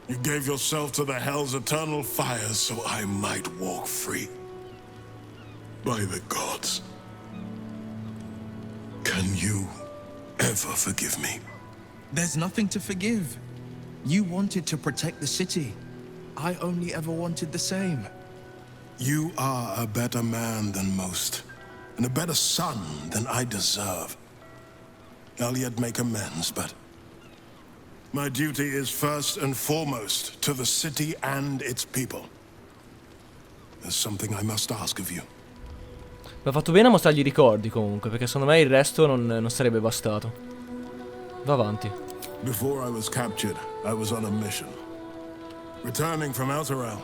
S3: You gave yourself to the Hell's eternal fires so I might walk free. By the gods. Can you ever forgive me?
S11: There's nothing to forgive. You wanted to protect the city. I only ever wanted the same.
S3: You are a better man than most, and a better son than I deserve. I'll yet make amends, but my duty is first and foremost to the city and its people. There's something I must ask of you.
S1: Mi ha fatto bene a mostrargli i ricordi comunque, perché secondo me il resto non sarebbe bastato. Va avanti.
S3: Before I was captured, I was on a mission. Returning from Elturel,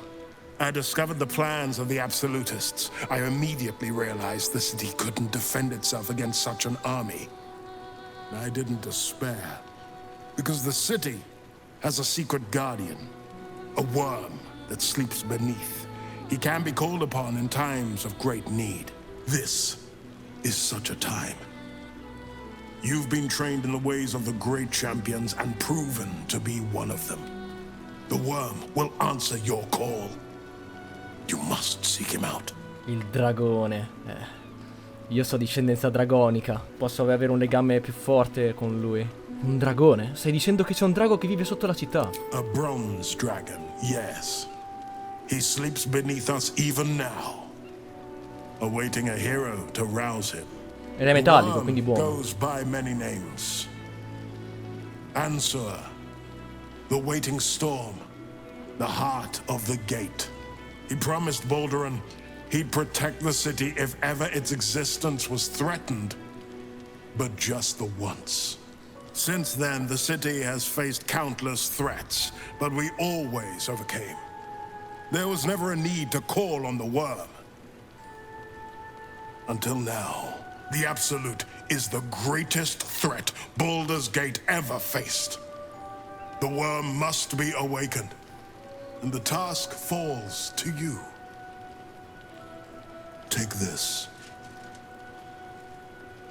S3: I discovered the plans of the Absolutists. I immediately realized the city couldn't defend itself against such an army. I didn't despair, because the city has a secret guardian, a worm that sleeps beneath. He can be called upon in times of great need. This is such a time. You've been trained in the ways of the great champions and proven to be one of them. The worm will answer your call. You must seek him out.
S1: Il dragone. Io so discendenza dragonica. Posso avere un legame più forte con lui. Un dragone? Stai dicendo che c'è un drago che vive sotto la città?
S3: A bronze dragon, yes. He sleeps beneath us even now, awaiting a hero to rouse him.
S1: Ed è metallico, quindi buono.
S3: Goes by many names. Answer, the waiting storm, the heart of the gate. He promised Balduran he'd protect the city if ever its existence was threatened, but just the once. Since then, the city has faced countless threats, but we always overcame. There was never a need to call on the worm. Until now, the Absolute is the greatest threat Baldur's Gate ever faced. The worm must be awakened, and the task falls to you. Take this.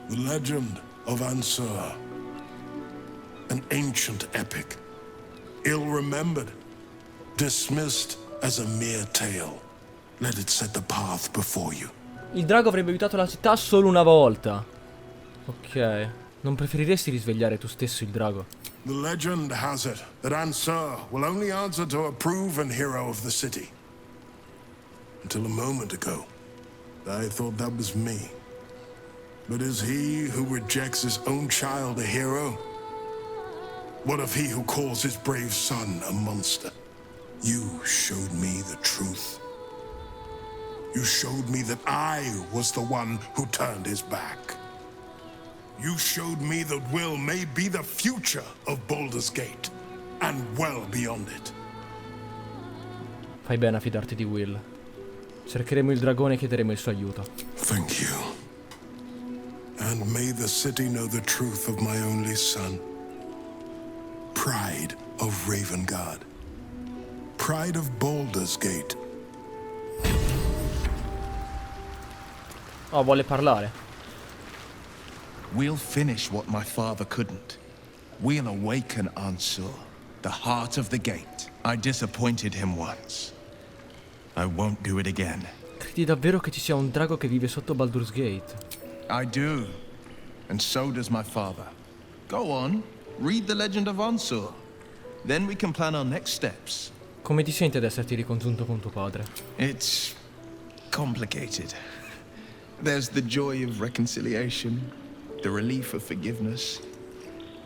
S3: The Legend of Ansur. An ancient epic. Ill-remembered. Dismissed as a mere tale. Let it set the path before you.
S1: Il drago avrebbe aiutato la città solo una volta. Ok. Non preferiresti risvegliare tu stesso il drago?
S3: The legend has it that Ansur will only answer to a proven hero of the city. Until a moment ago, I thought that was me. But is he who rejects his own child a hero? What of he who calls his brave son a monster? You showed me the truth. You showed me that I was the one who turned his back. You showed me that Will may be the future of Baldur's Gate, and well beyond it.
S1: Fai bene a fidarti di Will. Cercheremo il dragone e chiederemo il suo aiuto.
S3: Thank you. And may the city know the truth of my only son. Pride of Ravengard. Pride of Baldur's Gate.
S1: Oh, vuole parlare.
S11: We'll finish what my father couldn't. We'll awaken Ansur, the heart of the gate. I disappointed him once. I won't do it again.
S1: Credi davvero che ci sia un drago che vive sotto Baldur's Gate?
S11: I do. And so does my father. Go on, read the legend of Ansur. Then we can plan our next steps.
S1: Come ti senti ad esserti ricongiunto con tuo padre?
S11: It's complicated. There's the joy of reconciliation, the relief of forgiveness,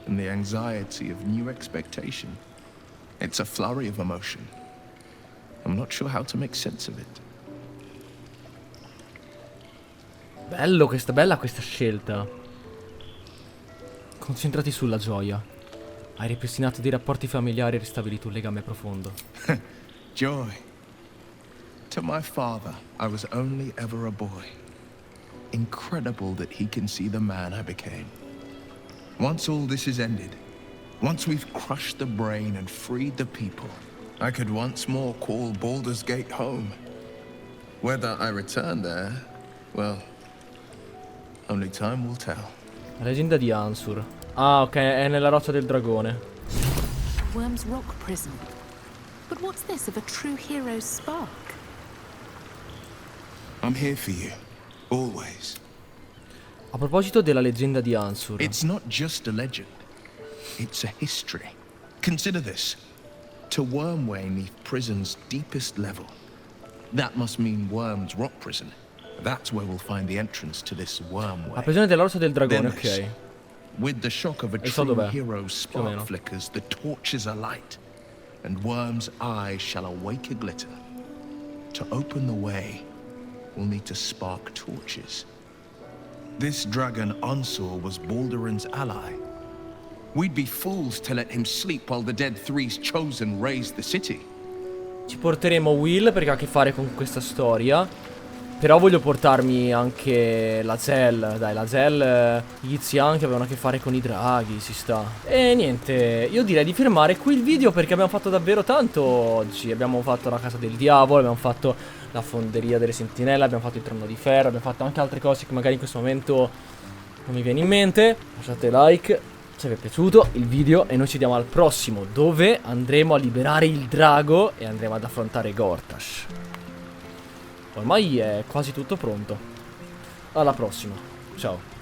S11: and the anxiety of new expectation. It's a flurry of emotion. I'm not sure how to make sense of it.
S1: Bella questa scelta. Concentrati sulla gioia. Hai ripristinato dei rapporti familiari e ristabilito un legame profondo.
S11: Joy. To my father, I was only ever a boy. Incredible that he can see the man I became. Once all this is ended, once we've crushed the brain and freed the people, I could once more call Baldur's Gate home. Whether I return there, well, only time will tell.
S1: La leggenda di Ansur. Ah, ok, è nella roccia del dragone.
S6: Worm's rock prison. But what's this of a true hero's spark?
S11: I'm here for you. Always.
S1: A proposito della leggenda di Ansur.
S11: It's not just a legend. It's a history. Consider this. To Wormway 'neath prison's deepest level. That must mean Worm's rock prison. That's where we'll find the entrance to this Wormway.
S1: La prigione della roccia del dragone, ok.
S11: With the shock of a true hero's spark flickers, the torches are light, and Worm's eye shall awake a glitter. To open the way, we'll need to spark torches. This dragon Ansur was Balduran's ally. We'd be fools to let him sleep while the Dead Three's chosen raised the city.
S1: Ci porteremo Will perché ha a che fare con questa storia. Però voglio portarmi anche la Zell. Dai, la Zell, gli Zian che avevano a che fare con i draghi, si sta. E niente, io direi di fermare qui il video perché abbiamo fatto davvero tanto oggi. Abbiamo fatto la Casa del Diavolo, abbiamo fatto la fonderia delle sentinelle, abbiamo fatto il Trono di Ferro, abbiamo fatto anche altre cose che magari in questo momento non mi viene in mente. Lasciate like se vi è piaciuto il video e noi ci vediamo al prossimo, dove andremo a liberare il drago e andremo ad affrontare Gortash. Ormai è quasi tutto pronto. Alla prossima. Ciao.